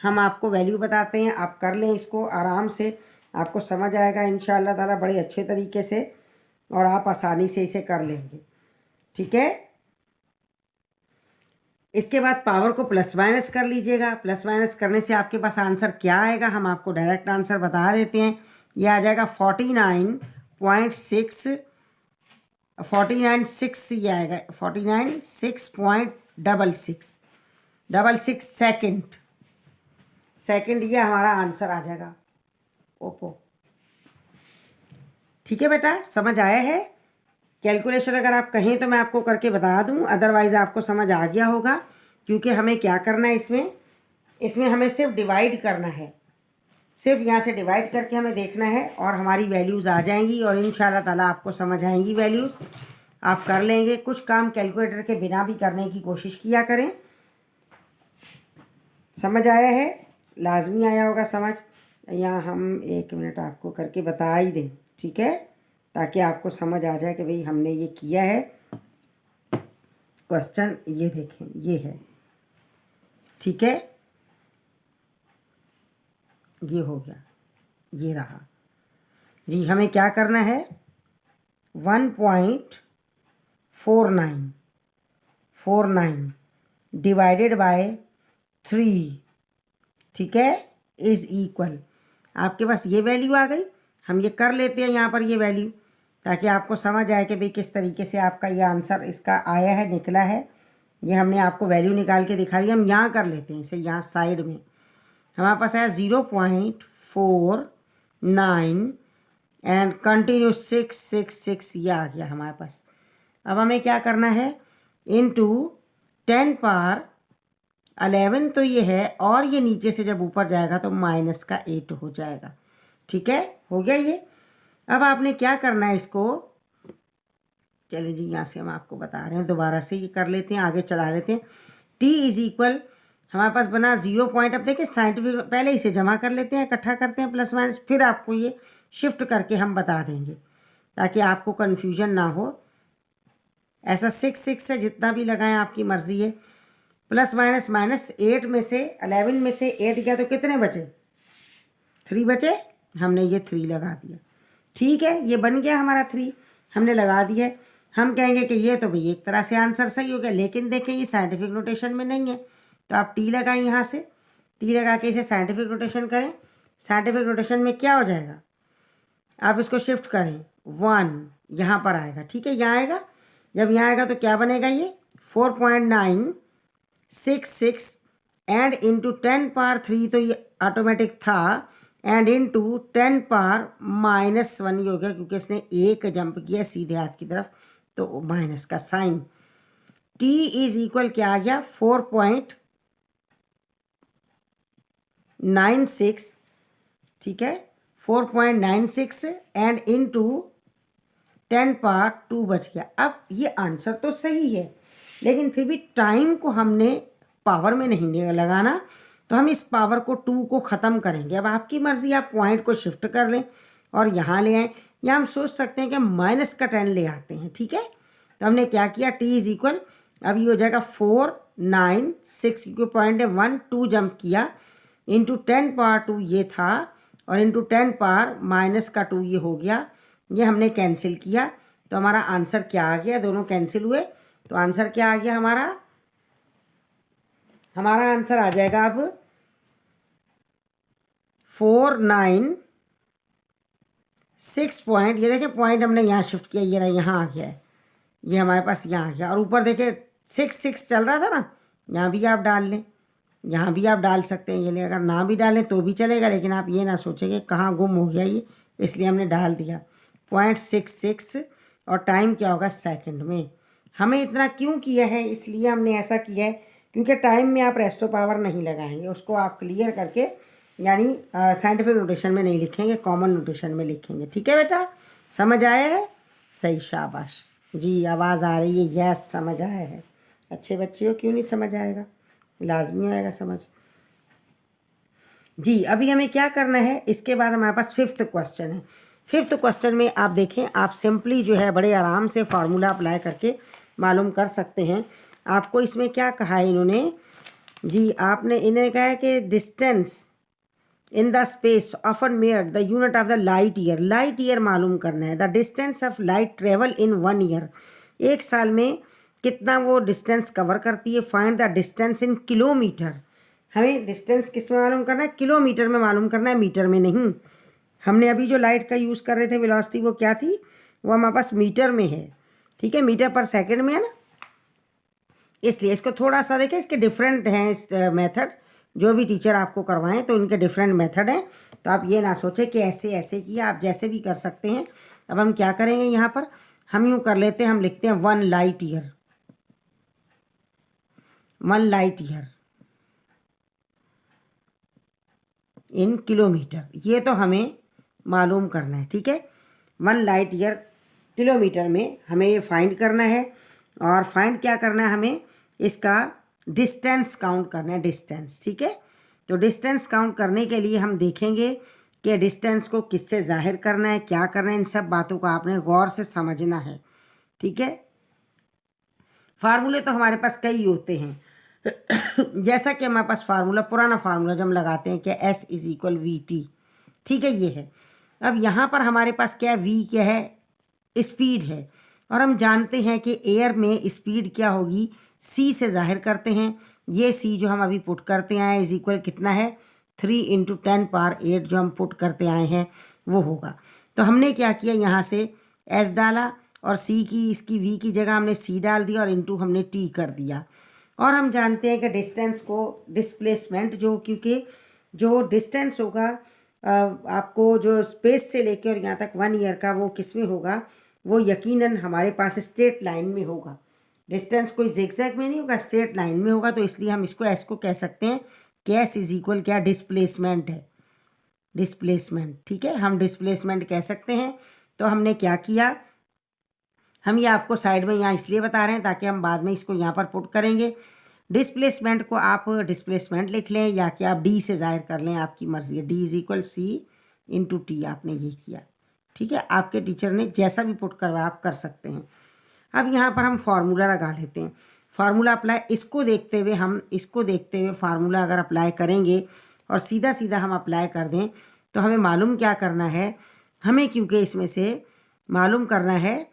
हम आपको वैल्यू बताते हैं, आप कर लें इसको आराम से, आपको समझ आएगा इंशाअल्लाह ताला बड़े अच्छे तरीके से और आप आसानी से इसे कर लेंगे, ठीक है। इसके बाद पावर को प्लस माइनस कर लीजिएगा, प्लस माइनस करने से आपके पास आंसर क्या आएगा, हम आपको डायरेक्ट आंसर बता देते हैं। ये आ जाएगा 49.6 ये आएगा 49.666 सेकंड ये हमारा आंसर आ जाएगा। ओप्पो, ठीक है बेटा, समझ आया है। कैलकुलेशन अगर आप कहें तो मैं आपको करके बता दूं, अदरवाइज़ आपको समझ आ गया होगा, क्योंकि हमें क्या करना है इसमें हमें सिर्फ डिवाइड करना है, सिर्फ यहाँ से डिवाइड करके हमें देखना है और हमारी वैल्यूज़ आ जाएंगी और इंशाल्लाह ताला आपको समझ आएंगी वैल्यूज़, आप कर लेंगे। कुछ काम कैलकुलेटर के बिना भी करने की कोशिश किया करें। समझ आया है, लाजमी आया होगा समझ। यहाँ हम 1 मिनट आपको करके बता ही दें, ठीक है, ताकि आपको समझ आ जाए कि भाई हमने ये किया है। क्वेश्चन ये देखें, ये है, ठीक है, ये हो गया, ये रहा जी। हमें क्या करना है, 1.49 डिवाइडेड बाय 3, ठीक है, इज़ इक्वल, आपके पास ये वैल्यू आ गई। हम ये कर लेते हैं यहाँ पर ये वैल्यू, ताकि आपको समझ आए कि भाई किस तरीके से आपका ये आंसर इसका आया है, निकला है। ये हमने आपको वैल्यू निकाल के दिखा दी। हम यहाँ कर लेते हैं इसे, यहाँ साइड में हमारे पास आया 0.49 एंड कंटिन्यू 666 ये आ गया हमारे पास। अब हमें क्या करना है, इनटू 10⁻11 तो ये है, और ये नीचे से जब ऊपर जाएगा तो -8 हो जाएगा, ठीक है, हो गया ये। अब आपने क्या करना है इसको, चलिए जी यहाँ से हम आपको बता रहे हैं, दोबारा से ये कर लेते हैं, आगे चला लेते हैं। t इज़ इक्वल हमारे पास बना 0 पॉइंट, अब देखिए साइंटिफिक पहले इसे जमा कर लेते हैं, इकट्ठा करते हैं प्लस माइनस, फिर आपको ये शिफ्ट करके हम बता देंगे ताकि आपको कन्फ्यूजन ना हो। ऐसा 6 से जितना भी लगाएं आपकी मर्ज़ी है। प्लस माइनस -8 में से 11 में से 8 गया तो कितने बचे, 3 बचे, हमने ये 3 लगा दिया, ठीक है, ये बन गया हमारा 3 हमने लगा दिया है। हम कहेंगे कि ये तो भाई एक तरह से आंसर सही हो गया, लेकिन देखें ये साइंटिफिक नोटेशन में नहीं है, तो आप टी लगाएं, यहाँ से टी लगा के इसे साइंटिफिक नोटेशन करें। साइंटिफिक नोटेशन में क्या हो जाएगा, आप इसको शिफ्ट करें, 1 यहाँ पर आएगा, ठीक है, यहाँ आएगा। जब यहाँ आएगा तो क्या बनेगा, ये 4.966 एंड इंटू 10⁻3 तो ये ऑटोमेटिक था, एंड इंटू 10⁻−1 हो गया, क्योंकि इसने एक जंप किया सीधे हाथ की तरफ, तो माइनस का साइन। t इज़ इक्वल क्या आ गया, 4.96, ठीक है, 4.96 एंड इंटू 10⁻2 बच गया। अब ये आंसर तो सही है, लेकिन फिर भी टाइम को हमने पावर में नहीं लगाना, तो हम इस पावर को 2 को ख़त्म करेंगे। अब आपकी मर्ज़ी, आप पॉइंट को शिफ्ट कर लें और यहाँ ले आएँ, या हम सोच सकते हैं कि माइनस का 10 ले आते हैं, ठीक है। तो हमने क्या किया, t इज़ इक्वल, अब ये हो जाएगा 496, क्योंकि पॉइंट है 1 2 जंप किया, इंटू 10⁻2 ये था, और इंटू 10⁻−2 ये हो गया, ये हमने कैंसिल किया, तो हमारा आंसर क्या आ गया, दोनों कैंसिल हुए, तो आंसर क्या आ गया हमारा आंसर आ जाएगा अब 496 पॉइंट, ये देखिए पॉइंट हमने यहाँ शिफ्ट किया, ये रहा यहाँ आ गया है, ये हमारे पास यहाँ आ गया, और ऊपर देखिए 6 चल रहा था ना, यहाँ भी आप डाल लें, यहाँ भी आप डाल सकते हैं, ये ले, अगर ना भी डालें तो भी चलेगा, लेकिन आप ये ना सोचेंगे कहाँ गुम हो गया ये, इसलिए हमने डाल दिया 0.66 और टाइम क्या होगा सेकंड में। हमें इतना क्यों किया है, इसलिए हमने ऐसा किया है क्योंकि टाइम में आप रेस्टो पावर नहीं लगाएंगे, उसको आप क्लियर करके यानी साइंटिफिक नोटेशन में नहीं लिखेंगे, कॉमन नोटेशन में लिखेंगे। ठीक है बेटा, समझ आया है? सही, शाबाश जी, आवाज़ आ रही है, यस समझ आया है। अच्छे बच्चे हो, क्यों नहीं समझ आएगा, लाजमी आएगा समझ जी। अभी हमें क्या करना है, इसके बाद हमारे पास 5th क्वेश्चन है। 5th क्वेश्चन में आप देखें, आप सिंपली जो है बड़े आराम से फार्मूला अप्लाई करके मालूम कर सकते हैं। आपको इसमें क्या कहा है इन्होंने जी, आपने इन्हें कहा है कि distance in the space often made the unit of the light year. Light year मालूम करना है। The distance of light travel in 1 year, 1 साल में कितना वो डिस्टेंस कवर करती है। Find the distance in kilometre. हमें डिस्टेंस किस में मालूम करना है, किलोमीटर में मालूम करना है, मीटर में नहीं। हमने अभी जो लाइट का यूज़ कर रहे थे वेलोसिटी, वो क्या थी, वो हमारे पास मीटर में है। ठीक है, मीटर पर सेकंड में है ना, इसलिए इसको थोड़ा सा देखें, इसके डिफरेंट हैं इस मेथड, जो भी टीचर आपको करवाएं तो उनके डिफरेंट मेथड हैं, तो आप ये ना सोचें कि ऐसे ऐसे किया, आप जैसे भी कर सकते हैं। अब हम क्या करेंगे, यहाँ पर हम यूँ कर लेते हैं, हम लिखते हैं 1 light year, 1 light year in kilometre, ये तो हमें मालूम करना है। ठीक है, 1 लाइट ईयर किलोमीटर में हमें ये फाइंड करना है। और फाइंड क्या करना है, हमें इसका डिस्टेंस काउंट करना है, डिस्टेंस। ठीक है, तो डिस्टेंस काउंट करने के लिए हम देखेंगे कि डिस्टेंस को किससे जाहिर करना है, क्या करना है, इन सब बातों को आपने गौर से समझना है। ठीक है, फार्मूले तो हमारे पास कई होते हैं जैसा कि हमारे पास फार्मूला, पुराना फार्मूला जो हम लगाते हैं कि S = VT। ठीक है, ये है। अब यहाँ पर हमारे पास क्या है, V क्या है, स्पीड है, और हम जानते हैं कि एयर में स्पीड क्या होगी, C से जाहिर करते हैं। ये C जो हम अभी पुट करते आए हैं इज इक्वल कितना है, 3 × 10⁸ जो हम पुट करते आए हैं वो होगा। तो हमने क्या किया, यहाँ से S डाला और C की, इसकी V की जगह हमने C डाल दिया और इंटू हमने T कर दिया। और हम जानते हैं कि डिस्टेंस को डिस्प्लेसमेंट जो, क्योंकि जो डिस्टेंस होगा आपको जो स्पेस से लेकर और यहाँ तक 1 ईयर का, वो किस में होगा, वो यकीनन हमारे पास स्ट्रेट लाइन में होगा। डिस्टेंस कोई जिगजैग में नहीं होगा, स्ट्रेट लाइन में होगा। तो इसलिए हम इसको S को कह सकते हैं कि S = क्या, डिस्प्लेसमेंट है, डिस्प्लेसमेंट। ठीक है, हम डिस्प्लेसमेंट कह सकते हैं। तो हमने क्या किया, हम ये आपको साइड में यहाँ इसलिए बता रहे हैं ताकि हम बाद में इसको यहाँ पर पुट करेंगे। डिस्प्लेसमेंट को आप डिस्प्लेसमेंट लिख लें या कि आप D से जाहिर कर लें, आपकी मर्ज़ी है। D = C × T आपने ये किया। ठीक है, आपके टीचर ने जैसा भी पुट करवाया आप कर सकते हैं। अब यहाँ पर हम फार्मूला लगा लेते हैं। फार्मूला अप्लाई, इसको देखते हुए हम इसको देखते हुए फार्मूला अगर अप्लाई करेंगे और सीधा सीधा हम अप्लाई कर दें तो हमें मालूम क्या करना है, हमें क्योंकि इसमें से मालूम करना है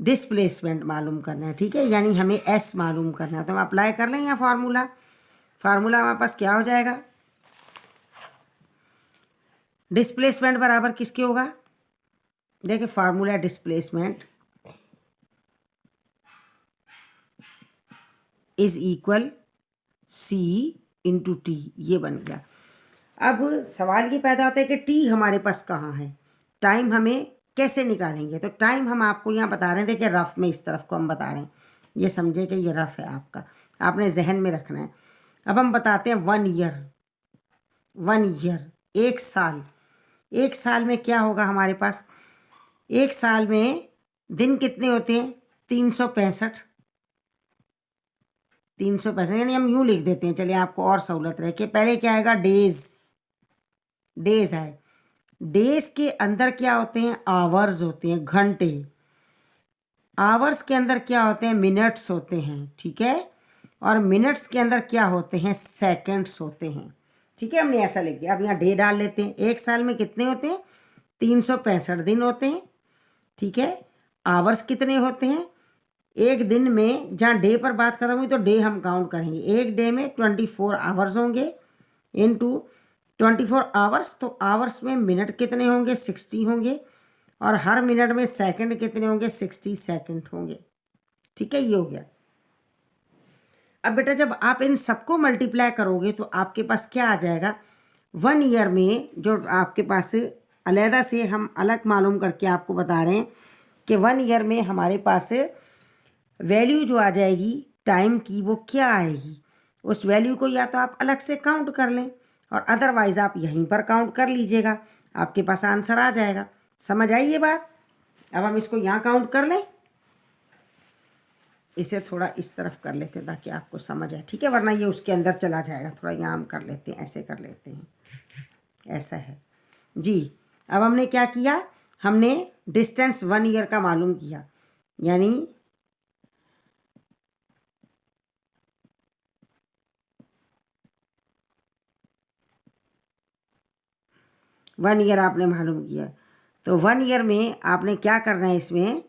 डिस्प्लेसमेंट मालूम करना है। ठीक है, यानी हमें S मालूम करना है। तो हम अप्लाई कर लें यहाँ फार्मूला। फार्मूला हमारे पास क्या हो जाएगा, डिस्प्लेसमेंट बराबर किसके होगा, देखिए formula displacement is equal C × T, ये बन गया। अब सवाल ये पैदा होता है कि T हमारे पास कहाँ है, टाइम हमें कैसे निकालेंगे। तो टाइम हम आपको यहाँ बता रहे थे कि रफ में, इस तरफ को हम बता रहे हैं, ये समझे कि ये रफ है आपका, आपने जहन में रखना है। अब हम बताते हैं 1 ईयर, 1 ईयर 1 साल। 1 साल में क्या होगा हमारे पास, 1 साल में दिन कितने होते हैं, 365। 365 यानी हम यूँ लिख देते हैं, चलिए आपको और सहूलत रहे कि पहले क्या आएगा, डेज, डेज आए। डेज के अंदर क्या होते हैं, आवर्स होते हैं, घंटे। आवर्स के अंदर क्या होते हैं, मिनट्स होते हैं। ठीक है, और मिनट्स के अंदर क्या होते हैं, सेकंड्स होते हैं। ठीक है, हमने ऐसा लिख दिया। अब यहाँ डे डाल लेते हैं। 1 साल में कितने होते हैं, 365 दिन होते हैं। ठीक है, आवर्स कितने होते हैं, एक दिन में, जहाँ डे पर बात खत्म हुई तो डे हम काउंट करेंगे, एक डे में 24 आवर्स होंगे इनटू 24 आवर्स, तो आवर्स में मिनट कितने होंगे, 60 होंगे, और हर मिनट में सेकंड कितने होंगे, 60 सेकंड होंगे। ठीक है, ये हो गया। अब बेटा जब आप इन सबको मल्टीप्लाई करोगे तो आपके पास क्या आ जाएगा, 1 ईयर में जो आपके पास अलहदा से हम अलग मालूम करके आपको बता रहे हैं कि 1 ईयर में हमारे पास वैल्यू जो आ जाएगी टाइम की वो क्या आएगी। उस वैल्यू को या तो आप अलग से काउंट कर लें और अदरवाइज़ आप यहीं पर काउंट कर लीजिएगा, आपके पास आंसर आ जाएगा। समझ आई ये बात। अब हम इसको यहाँ काउंट कर लें, इसे थोड़ा इस तरफ कर लेते हैं ताकि आपको समझ आए, ठीक है, वरना ये उसके अंदर चला जाएगा। थोड़ा यहाँ हम कर लेते हैं, ऐसे कर लेते हैं, ऐसा है जी। अब हमने क्या किया, हमने डिस्टेंस 1 ईयर का मालूम किया, यानी वन ईयर आपने मालूम किया। तो 1 ईयर में आपने क्या करना है, इसमें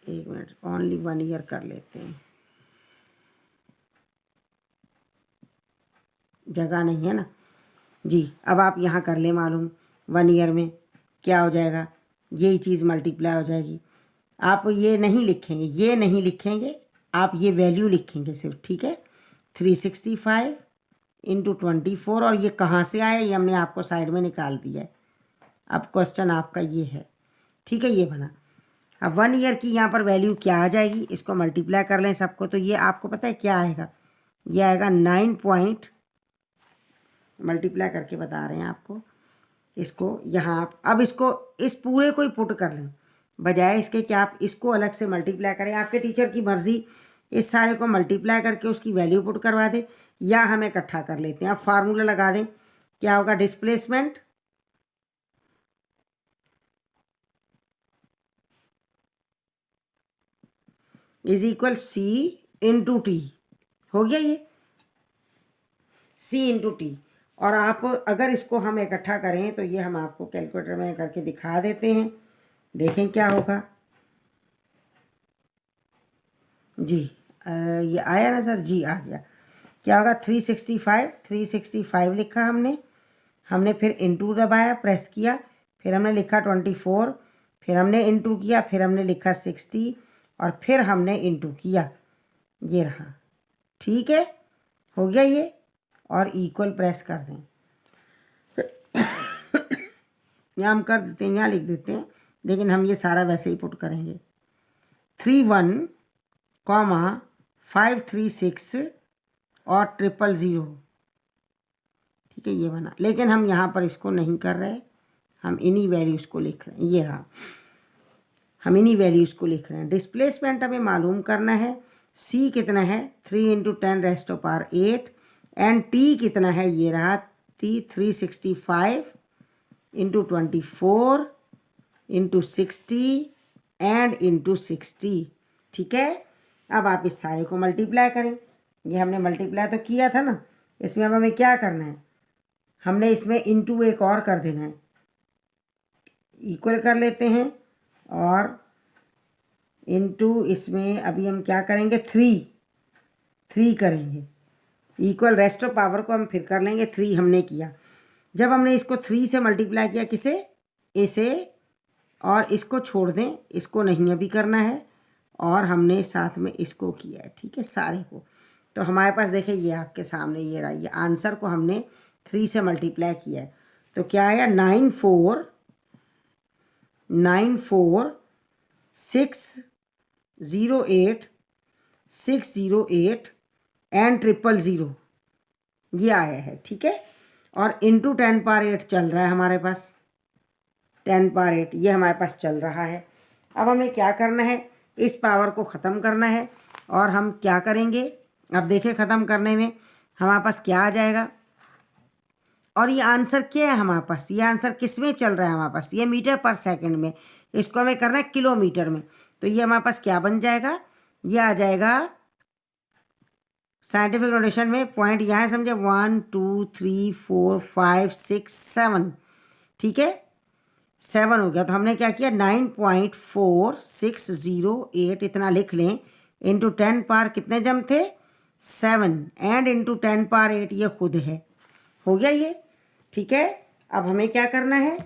1 मिनट, ओनली 1 ईयर कर लेते हैं, जगह नहीं है ना जी। अब आप यहाँ कर ले मालूम, 1 ईयर में क्या हो जाएगा, यही चीज़ मल्टीप्लाई हो जाएगी। आप ये नहीं लिखेंगे, ये नहीं लिखेंगे, आप ये वैल्यू लिखेंगे सिर्फ, ठीक है। 365 इंटू 24, और ये कहाँ से आया ये हमने आपको साइड में निकाल दिया है। अब क्वेश्चन आपका ये है, ठीक है, ये बना। अब 1 ईयर की यहाँ पर वैल्यू क्या आ जाएगी, इसको मल्टीप्लाई कर लें सबको, तो ये आपको पता है क्या आएगा, ये आएगा 9 पॉइंट, मल्टीप्लाई करके बता रहे हैं आपको। इसको यहाँ आप अब इसको इस पूरे को ही पुट कर लें, बजाय इसके कि आप इसको अलग से मल्टीप्लाई करें। आपके टीचर की मर्ज़ी, इस सारे को मल्टीप्लाई करके उसकी वैल्यू पुट करवा दे, या हम इकट्ठा कर लेते हैं। आप फार्मूला लगा दें, क्या होगा, displacement is equal C into T, हो गया ये, सी इंटू टी। और आप अगर इसको हम इकट्ठा करें तो ये हम आपको कैलकुलेटर में करके दिखा देते हैं, देखें क्या होगा जी। ये आया ना सर जी, आ गया। क्या होगा, 365 लिखा हमने फिर इंटू दबाया, प्रेस किया, फिर हमने लिखा 24, फिर हमने इंटू किया, फिर हमने लिखा 60, और फिर हमने इंटू किया, ये रहा, ठीक है, हो गया ये। और इक्वल प्रेस कर दें, यहाँ हम कर देते हैं, यहाँ लिख देते हैं, लेकिन हम ये सारा वैसे ही पुट करेंगे। 31, 536 और 000, ठीक है, ये बना। लेकिन हम यहाँ पर इसको नहीं कर रहे, हम इन्हीं वैल्यूज़ को लिख रहे हैं, ये रहा, हम इन्हीं वैल्यूज़ को लिख रहे हैं। डिस्प्लेसमेंट हमें मालूम करना है, सी कितना है, 3 into 10 raised to power 8, and t कितना है, ये रहा 365 इंटू 24 इंटू 60 एंड इंटू 60, ठीक है। अब आप इस सारे को मल्टीप्लाई करें, ये हमने मल्टीप्लाई तो किया था ना, इसमें अब हमें क्या करना है, हमने इसमें इंटू एक और कर देना है, इक्वल कर लेते हैं, और इंटू इसमें अभी हम क्या करेंगे, 3 करेंगे, इक्वल रेस्ट ऑफ पावर को हम फिर कर लेंगे, 3 हमने किया। जब हमने इसको 3 से मल्टीप्लाई किया, किसे, इसे, और इसको छोड़ दें, इसको नहीं अभी करना है, और हमने साथ में इसको किया है, ठीक है, सारे को। तो हमारे पास देखिए ये आपके सामने ये रहा, ये आंसर को हमने 3 से मल्टीप्लाई किया है। तो क्या आया, 94,608,608 एंड 000, ये आया है, ठीक है। और इंटू 10 पावर 8 चल रहा है हमारे पास, 10 पावर 8 ये हमारे पास चल रहा है। अब हमें क्या करना है, इस पावर को ख़त्म करना है, और हम क्या करेंगे, अब देखिए ख़त्म करने में हमारे पास क्या आ जाएगा, और ये आंसर क्या है हमारे पास, ये आंसर किस में चल रहा है हमारे पास, ये मीटर पर सेकंड में, इसको हमें करना है किलोमीटर में। तो ये हमारे पास क्या बन जाएगा, ये आ जाएगा साइंटिफिक नोटेशन में पॉइंट यहाँ समझे, 1 2 3 4 5 6 7, ठीक है, 7 हो गया। तो हमने क्या किया, 9.4608 इतना लिख लें, इंटू 10 पावर कितने जम थे, 7, एंड इंटू 10 पावर 8 ये खुद है, हो गया ये, ठीक है। अब हमें क्या करना है,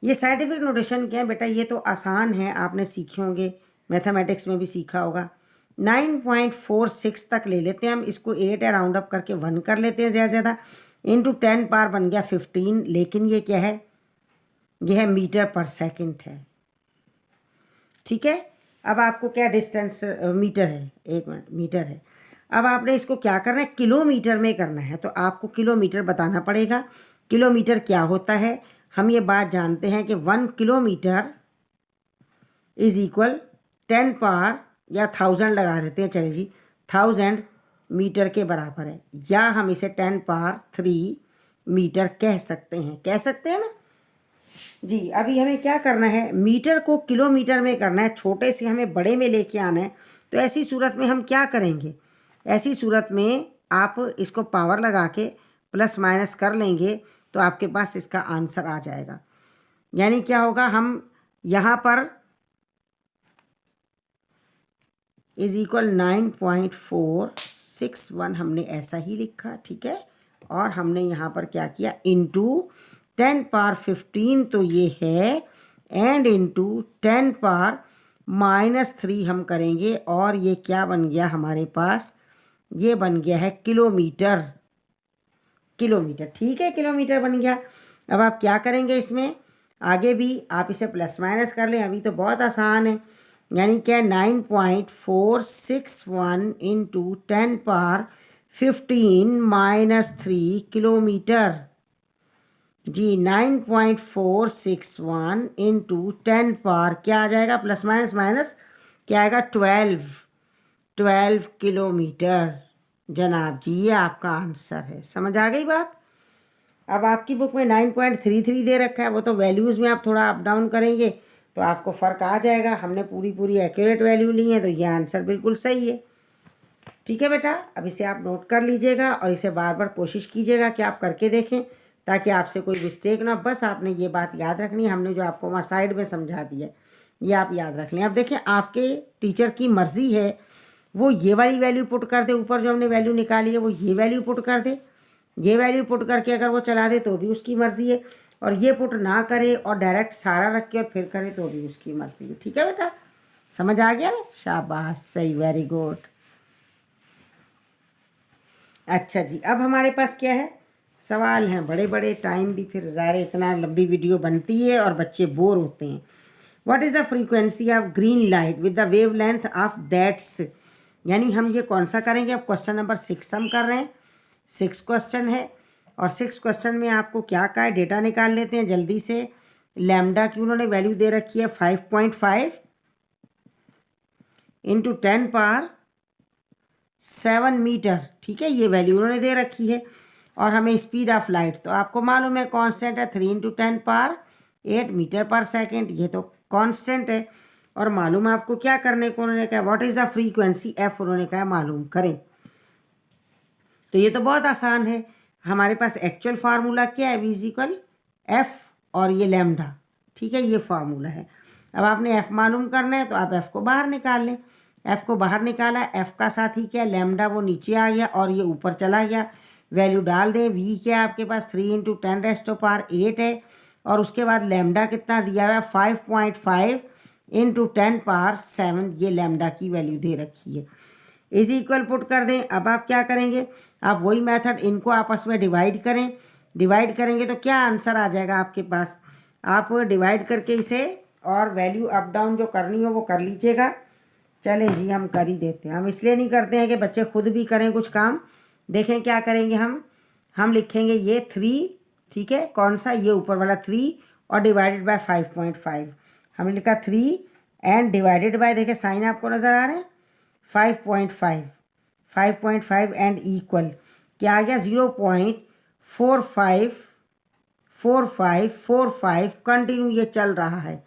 ये साइंटिफिक नोटेशन क्या है बेटा, ये तो आसान है, आपने सीखे होंगे, मैथमेटिक्स में भी सीखा होगा। 9.46 तक ले लेते हैं हम इसको, 8 है, राउंड अप करके 1 कर लेते हैं ज़्यादा से ज़्यादा, इंटू 10 पावर बन गया 15, लेकिन ये क्या है, ये है मीटर पर सेकंड है, ठीक है। अब आपको क्या डिस्टेंस, मीटर है, 1 मिनट, मीटर है। अब आपने इसको क्या करना है, किलोमीटर में करना है, तो आपको किलोमीटर बताना पड़ेगा। किलोमीटर क्या होता है, हम ये बात जानते हैं कि 1 किलोमीटर इज इक्वल 10 पावर या 1000 लगा देते हैं, चलिए जी, 1000 मीटर के बराबर है, या हम इसे 10 पावर 3 मीटर कह सकते हैं ना जी। अभी हमें क्या करना है, मीटर को किलोमीटर में करना है, छोटे से हमें बड़े में लेके आना है। तो ऐसी सूरत में हम क्या करेंगे, ऐसी सूरत में आप इसको पावर लगा के प्लस माइनस कर लेंगे तो आपके पास इसका आंसर आ जाएगा। यानी क्या होगा, हम यहाँ पर इज इक्वल 9.461 हमने ऐसा ही लिखा, ठीक है। और हमने यहाँ पर क्या किया, इंटू 10 पावर 15 तो ये है, एंड इंटू 10 पावर -3 हम करेंगे, और ये क्या बन गया हमारे पास, ये बन गया है किलोमीटर, ठीक है, किलोमीटर बन गया। अब आप क्या करेंगे, इसमें आगे भी आप इसे प्लस माइनस कर लें, अभी तो बहुत आसान है। यानी क्या, 9.461 इंटू 10 पावर 15 -3 किलोमीटर जी। 9.461 इंटू 10 पावर क्या आ जाएगा, प्लस माइनस माइनस क्या आएगा, 12 किलोमीटर जनाब जी, ये आपका आंसर है। समझ आ गई बात। अब आपकी बुक में 9.33 दे रखा है, वो तो वैल्यूज़ में आप थोड़ा अप डाउन करेंगे तो आपको फ़र्क आ जाएगा। हमने पूरी एक्यूरेट वैल्यू ली है, तो ये आंसर बिल्कुल सही है, ठीक है बेटा। अब इसे आप नोट कर लीजिएगा और इसे बार बार कोशिश कीजिएगा कि आप करके देखें, ताकि आपसे कोई मिस्टेक ना। बस आपने ये बात याद रखनी है, हमने जो आपको वहाँ साइड में समझा दिया ये आप याद रख लें। अब देखें, आपके टीचर की मर्ज़ी है, वो ये वाली वैल्यू पुट कर दे, ऊपर जो हमने वैल्यू निकाली है वो ये वैल्यू पुट कर दे, ये वैल्यू पुट करके अगर वो चला दे तो भी उसकी मर्ज़ी है, और ये पुट ना करे और डायरेक्ट सारा रख के और फिर करे तो भी उसकी मर्ज़ी है, ठीक है बेटा। समझ आ गया ना, शाबाश, सही, वेरी गुड। अच्छा जी, अब हमारे पास क्या है, सवाल हैं बड़े बड़े, टाइम भी फिर ज़ाहिर इतना लंबी वीडियो बनती है और बच्चे बोर होते हैं। What is the frequency of green light with the wave length of that's, यानी हम ये कौन सा करेंगे, अब क्वेश्चन नंबर 6 हम कर रहे हैं, 6 क्वेश्चन है, और 6 क्वेश्चन में आपको क्या का है, डेटा निकाल लेते हैं जल्दी से। लैम्डा की उन्होंने वैल्यू दे रखी है 5.5 इंटू 10 पावर 7 मीटर, ठीक है, ये वैल्यू उन्होंने दे रखी है। और हमें स्पीड ऑफ लाइट तो आपको मालूम है कांस्टेंट है, 3 इंटू 10 पावर 8 मीटर पर सेकेंड, ये तो कांस्टेंट है। और मालूम है आपको क्या करने को, उन्होंने कहा what is the frequency F, उन्होंने कहा मालूम करें। तो ये तो बहुत आसान है, हमारे पास एक्चुअल फार्मूला क्या है, वी इज इक्वल एफ और ये लैम्डा, ठीक है, ये फार्मूला है। अब आपने एफ मालूम करना है तो आप एफ को बाहर निकाल लें। एफ को बाहर निकाला, एफ का साथ ही क्या, लैम्डा, वो नीचे आ गया और ये ऊपर चला गया, वैल्यू डाल दें। वी क्या आपके पास 3 इंटू 10⁻8 है, और उसके बाद लैम्डा कितना दिया हुआ है 5.5 इंटू 10 पावर 7, ये लैम्डा की वैल्यू दे रखी है। इज इक्वल पुट कर दें। अब आप क्या करेंगे, आप वही मेथड, इनको आपस में डिवाइड करें। डिवाइड करेंगे तो क्या आंसर आ जाएगा आपके पास, आप डिवाइड करके इसे और वैल्यू अप डाउन जो करनी हो वो कर लीजिएगा। चलें जी, हम कर ही देते हैं। हम इसलिए नहीं करते हैं कि बच्चे खुद भी करें कुछ काम। देखें क्या करेंगे, हम लिखेंगे ये 3, ठीक है, कौन सा, ये ऊपर वाला 3 और डिवाइडेड बाय 5.5। हमने लिखा 3 एंड डिवाइडेड बाय, देखें साइन आपको नज़र आ रहे हैं, 5.5 एंड इक्वल क्या आ गया, 0.4545 कंटिन्यू ये चल रहा है।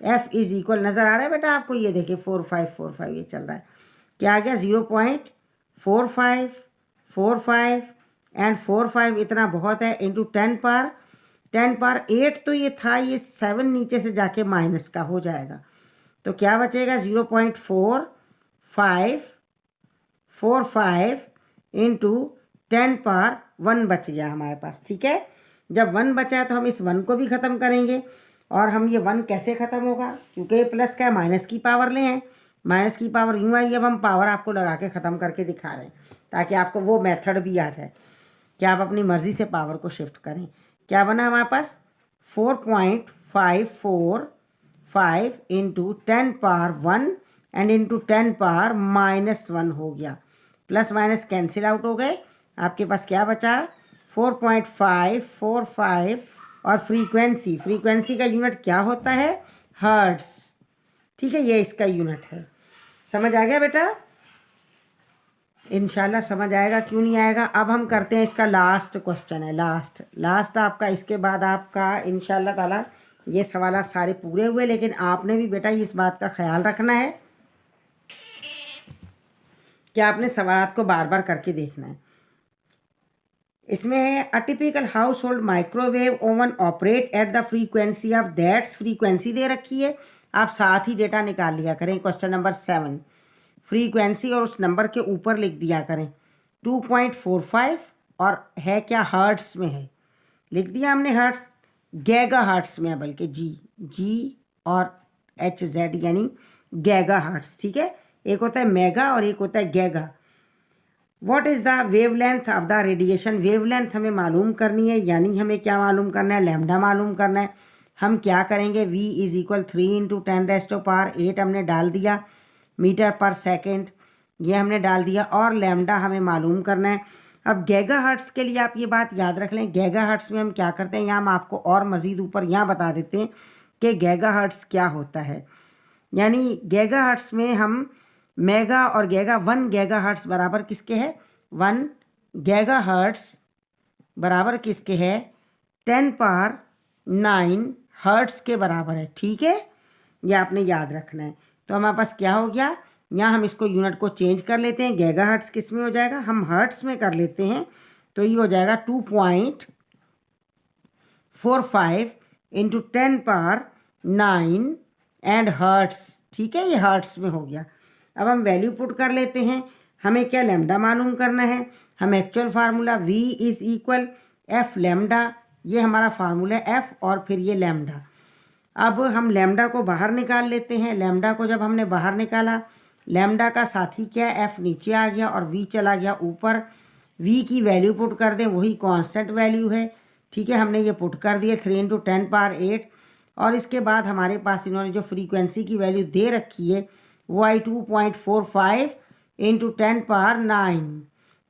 एफ इज इक्वल नज़र आ रहा है बेटा आपको, ये देखिए 4545 ये चल रहा है। क्या आ गया, 0.4545 एंड 45 इतना बहुत है, इंटू 10 पावर 8 तो ये था, ये 7 नीचे से जाके माइनस का हो जाएगा, तो क्या बचेगा, 0.4545 इंटू 10 पावर 1 बच गया हमारे पास, ठीक है। जब 1 बचा है तो हम इस 1 को भी ख़त्म करेंगे, और हम ये 1 कैसे ख़त्म होगा, क्योंकि ये प्लस का माइनस की पावर ले हैं माइनस की पावर यूँ आई। अब हम पावर आपको लगा के ख़त्म करके दिखा रहे हैं ताकि आपको वो मेथड भी आ जाए कि आप अपनी मर्ज़ी से पावर को शिफ्ट करें। क्या बना हमारे पास 4.545 into 10 power 1 and into 10 power -1 हो गया। प्लस माइनस कैंसिल आउट हो गए। आपके पास क्या बचा 4.545 और फ्रीक्वेंसी का यूनिट क्या होता है हर्ट्स। ठीक है, ये इसका यूनिट है। समझ आ गया बेटा? इंशाल्लाह समझ आएगा, क्यों नहीं आएगा। अब हम करते हैं इसका लास्ट क्वेश्चन है, लास्ट आपका। इसके बाद आपका इंशाल्लाह ताला ये सवाल सारे पूरे हुए। लेकिन आपने भी बेटा इस बात का ख्याल रखना है कि आपने सवाल को बार बार करके देखना है। इसमें है a typical household microwave oven operate at the frequency of that's. Frequency दे रखी है, आप साथ ही डेटा निकाल लिया करें। क्वेश्चन नंबर 7 फ्रीक्वेंसी और उस नंबर के ऊपर लिख दिया करें 2.45 और है क्या हर्ट्स में है, लिख दिया हमने हर्ट्स। गैगा हर्ट्स में है, बल्कि जी और HZ यानी गैगा हर्ट्स। ठीक है, एक होता है मेगा और एक होता है गैगा। What is the wavelength of the radiation. Wavelength हमें मालूम करनी है, यानी हमें क्या मालूम करना है, लैम्डा मालूम करना है। हम क्या करेंगे V = 3 × 10⁸ हमने डाल दिया मीटर पर सेकेंड, ये हमने डाल दिया। और लैम्डा हमें मालूम करना है। अब गैगा हर्ट्स के लिए आप ये बात याद रख लें, गैगा हर्ट्स में हम क्या करते हैं, यहाँ हम आपको और मज़ीद ऊपर यहाँ बता देते हैं कि गैगा हर्ट्स क्या होता है। यानी गैगा हर्ट्स में हम मेगा और गैगा 1 गैगा हर्ट्स बराबर किसके है 1 गैगा हर्ट्स बराबर किसके है 10 पावर 9 हर्ट्स के बराबर है। ठीक है, ये आपने याद रखना है। तो हमारे पास क्या हो गया, यहाँ हम इसको यूनिट को चेंज कर लेते हैं। गैगा हर्ट्स किस में हो जाएगा, हम हर्ट्स में कर लेते हैं। तो ये हो जाएगा 2.45 इंटू 10 पावर 9 एंड हर्ट्स। ठीक है, ये हर्ट्स में हो गया। अब हम वैल्यू पुट कर लेते हैं। हमें क्या लैम्डा मालूम करना है। हम actual formula V = F lambda, ये हमारा फार्मूला है F और फिर ये लैम्डा। अब हम लैम्डा को बाहर निकाल लेते हैं। लैम्डा को जब हमने बाहर निकाला, लैम्डा का साथी क्या है F नीचे आ गया और V चला गया ऊपर। V की वैल्यू पुट कर दें, वही कांस्टेंट वैल्यू है। ठीक है, हमने ये पुट कर दिए 3 × 10 पावर 8। और इसके बाद हमारे पास इन्होंने जो फ्रीक्वेंसी की वैल्यू दे रखी है वो आई 2.45 इंटू 10 पावर 9।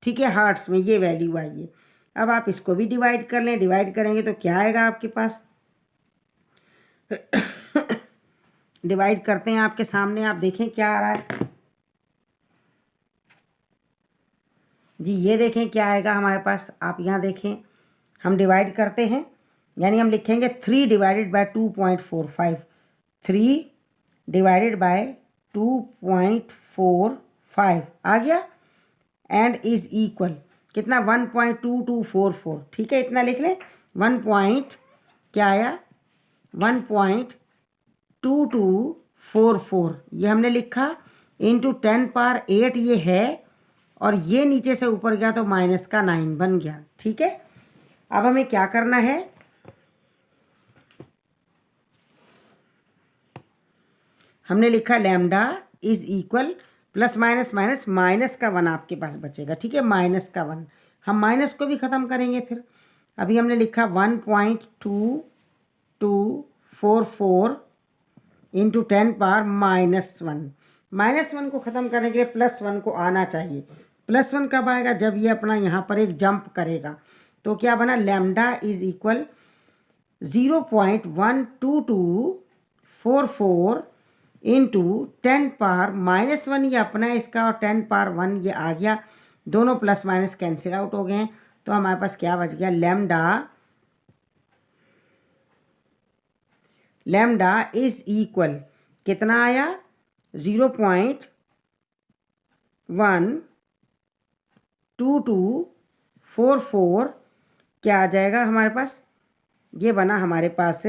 ठीक है, हर्ट्स में ये वैल्यू आई है। अब आप इसको भी डिवाइड कर लें, डिवाइड करेंगे तो क्या आएगा आपके पास डिवाइड करते हैं आपके सामने, आप देखें क्या आ रहा है जी। ये देखें क्या आएगा हमारे पास, आप यहाँ देखें। हम डिवाइड करते हैं, यानी हम लिखेंगे 3 / 2.45 3 / 2.45 आ गया एंड इज इक्वल कितना 1.2244। ठीक है, इतना लिख लें। क्या आया 1.2244 ये हमने लिखा इंटू 10 पावर 8 ये है, और ये नीचे से ऊपर गया तो माइनस का 9 बन गया। ठीक है, अब हमें क्या करना है, हमने लिखा lambda is equal plus minus का 1 आपके पास बचेगा। ठीक है, -1 हम माइनस को भी ख़त्म करेंगे फिर। अभी हमने लिखा 1.2244 इंटू 10 पावर -1। -1 को ख़त्म करने के लिए +1 को आना चाहिए। +1 कब आएगा, जब ये अपना यहाँ पर एक जंप करेगा। तो क्या बना, lambda is equal 0.12244 into 10 power -1 ये अपना है इसका, और 10 पावर 1 ये आ गया। दोनों प्लस माइनस कैंसिल आउट हो गए हैं। तो हमारे पास क्या बच गया, लैम्डा इज इक्वल कितना आया 0.12244 क्या आ जाएगा हमारे पास, ये बना हमारे पास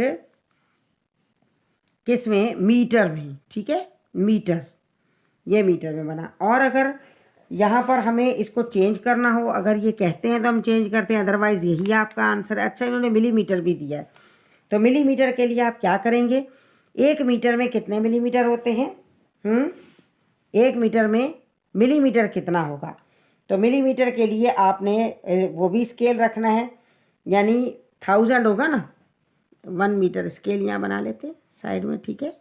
किस में, मीटर में। ठीक है, मीटर, ये मीटर में बना। और अगर यहाँ पर हमें इसको चेंज करना हो, अगर ये कहते हैं तो हम चेंज करते हैं, अदरवाइज़ यही आपका आंसर है। अच्छा, इन्होंने मिलीमीटर भी दिया है, तो मिलीमीटर के लिए आप क्या करेंगे, 1 मीटर में कितने मिलीमीटर होते हैं, 1 मीटर में मिलीमीटर कितना होगा। तो मिलीमीटर के लिए आपने वो भी स्केल रखना है, यानी 1000 होगा ना। 1 मीटर स्केल यहाँ बना लेते हैं साइड में, ठीक है।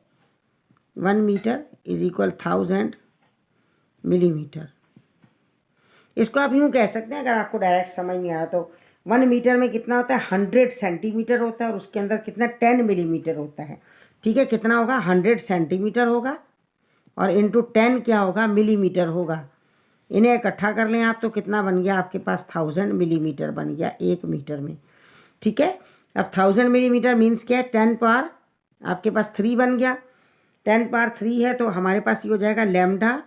1 मीटर इज इक्वल 1000 मिलीमीटर। इसको आप यूँ कह सकते हैं, अगर आपको डायरेक्ट समझ नहीं आ रहा तो 1 मीटर में कितना होता है 100 सेंटीमीटर होता है, और उसके अंदर कितना 10 मिलीमीटर होता है, ठीक है। कितना होगा 100 सेंटीमीटर होगा और इंटू 10 क्या होगा मिलीमीटर होगा। इन्हें इकट्ठा कर लें आप तो कितना बन गया आपके पास 1000 मिलीमीटर बन गया 1 मीटर में, ठीक है। अब 1000 मिलीमीटर मीन्स क्या है 10 पावर आपके पास 3 बन गया। 10 पावर 3 है तो हमारे पास ये हो जाएगा लैम्डा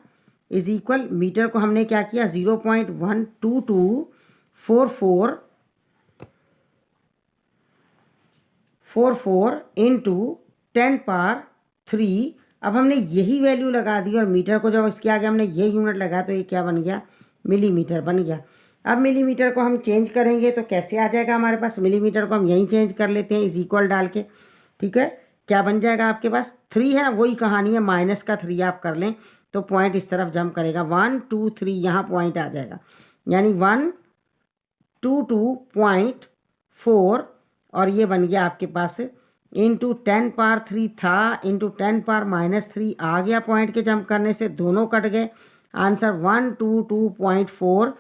इज इक्वल, मीटर को हमने क्या किया 0.12244 इंटू 10 पावर 3। अब हमने यही वैल्यू लगा दी और मीटर को जब इसके आगे हमने ये यूनिट लगाया तो ये क्या बन गया मिलीमीटर बन गया। अब मिलीमीटर को हम चेंज करेंगे तो कैसे आ जाएगा हमारे पास, मिलीमीटर को हम यहीं चेंज कर लेते हैं इज इक्वल डाल के, ठीक है। क्या बन जाएगा आपके पास 3 है ना, वही कहानी है, माइनस का 3 आप कर लें तो पॉइंट इस तरफ जंप करेगा 1 2 3 यहाँ पॉइंट आ जाएगा, यानी 122.4 और ये बन गया आपके पास इंटू 10 पावर 3 था इंटू 10 पावर -3 आ गया, पॉइंट के जंप करने से दोनों कट गए, आंसर 122.4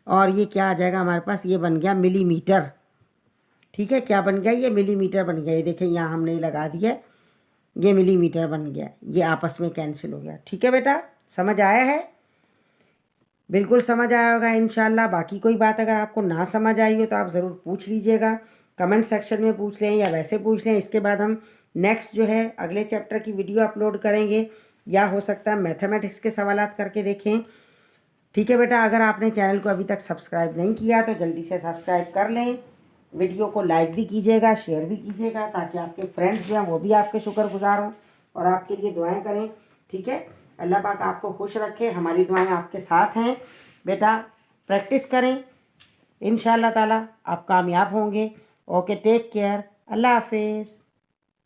और ये क्या आ जाएगा हमारे पास, ये बन गया मिलीमीटर, ठीक है। क्या बन गया ये मिलीमीटर बन गया, ये देखें यहाँ हमने लगा दिया ये मिलीमीटर बन गया, ये आपस में कैंसिल हो गया, ठीक है बेटा। समझ आया है, बिल्कुल समझ आया होगा इंशाल्लाह। बाकी कोई बात अगर आपको ना समझ आई हो तो आप ज़रूर पूछ लीजिएगा, कमेंट सेक्शन में पूछ लें या वैसे पूछ लें। इसके बाद हम नेक्स्ट जो है अगले चैप्टर की वीडियो अपलोड करेंगे, या हो सकता है मैथमेटिक्स के सवालात करके देखें, ठीक है बेटा। अगर आपने चैनल को अभी तक सब्सक्राइब नहीं किया तो जल्दी से सब्सक्राइब कर लें, वीडियो को लाइक भी कीजिएगा, शेयर भी कीजिएगा, ताकि आपके फ्रेंड्स जो हैं वो भी आपके शुक्रगुजार हों और आपके लिए दुआएं करें, ठीक है। अल्लाह पाक आपको खुश रखे, हमारी दुआएं आपके साथ हैं बेटा। प्रैक्टिस करें, इंशाअल्लाह ताला आप कामयाब होंगे। ओके, टेक केयर, अल्लाह हाफिज़।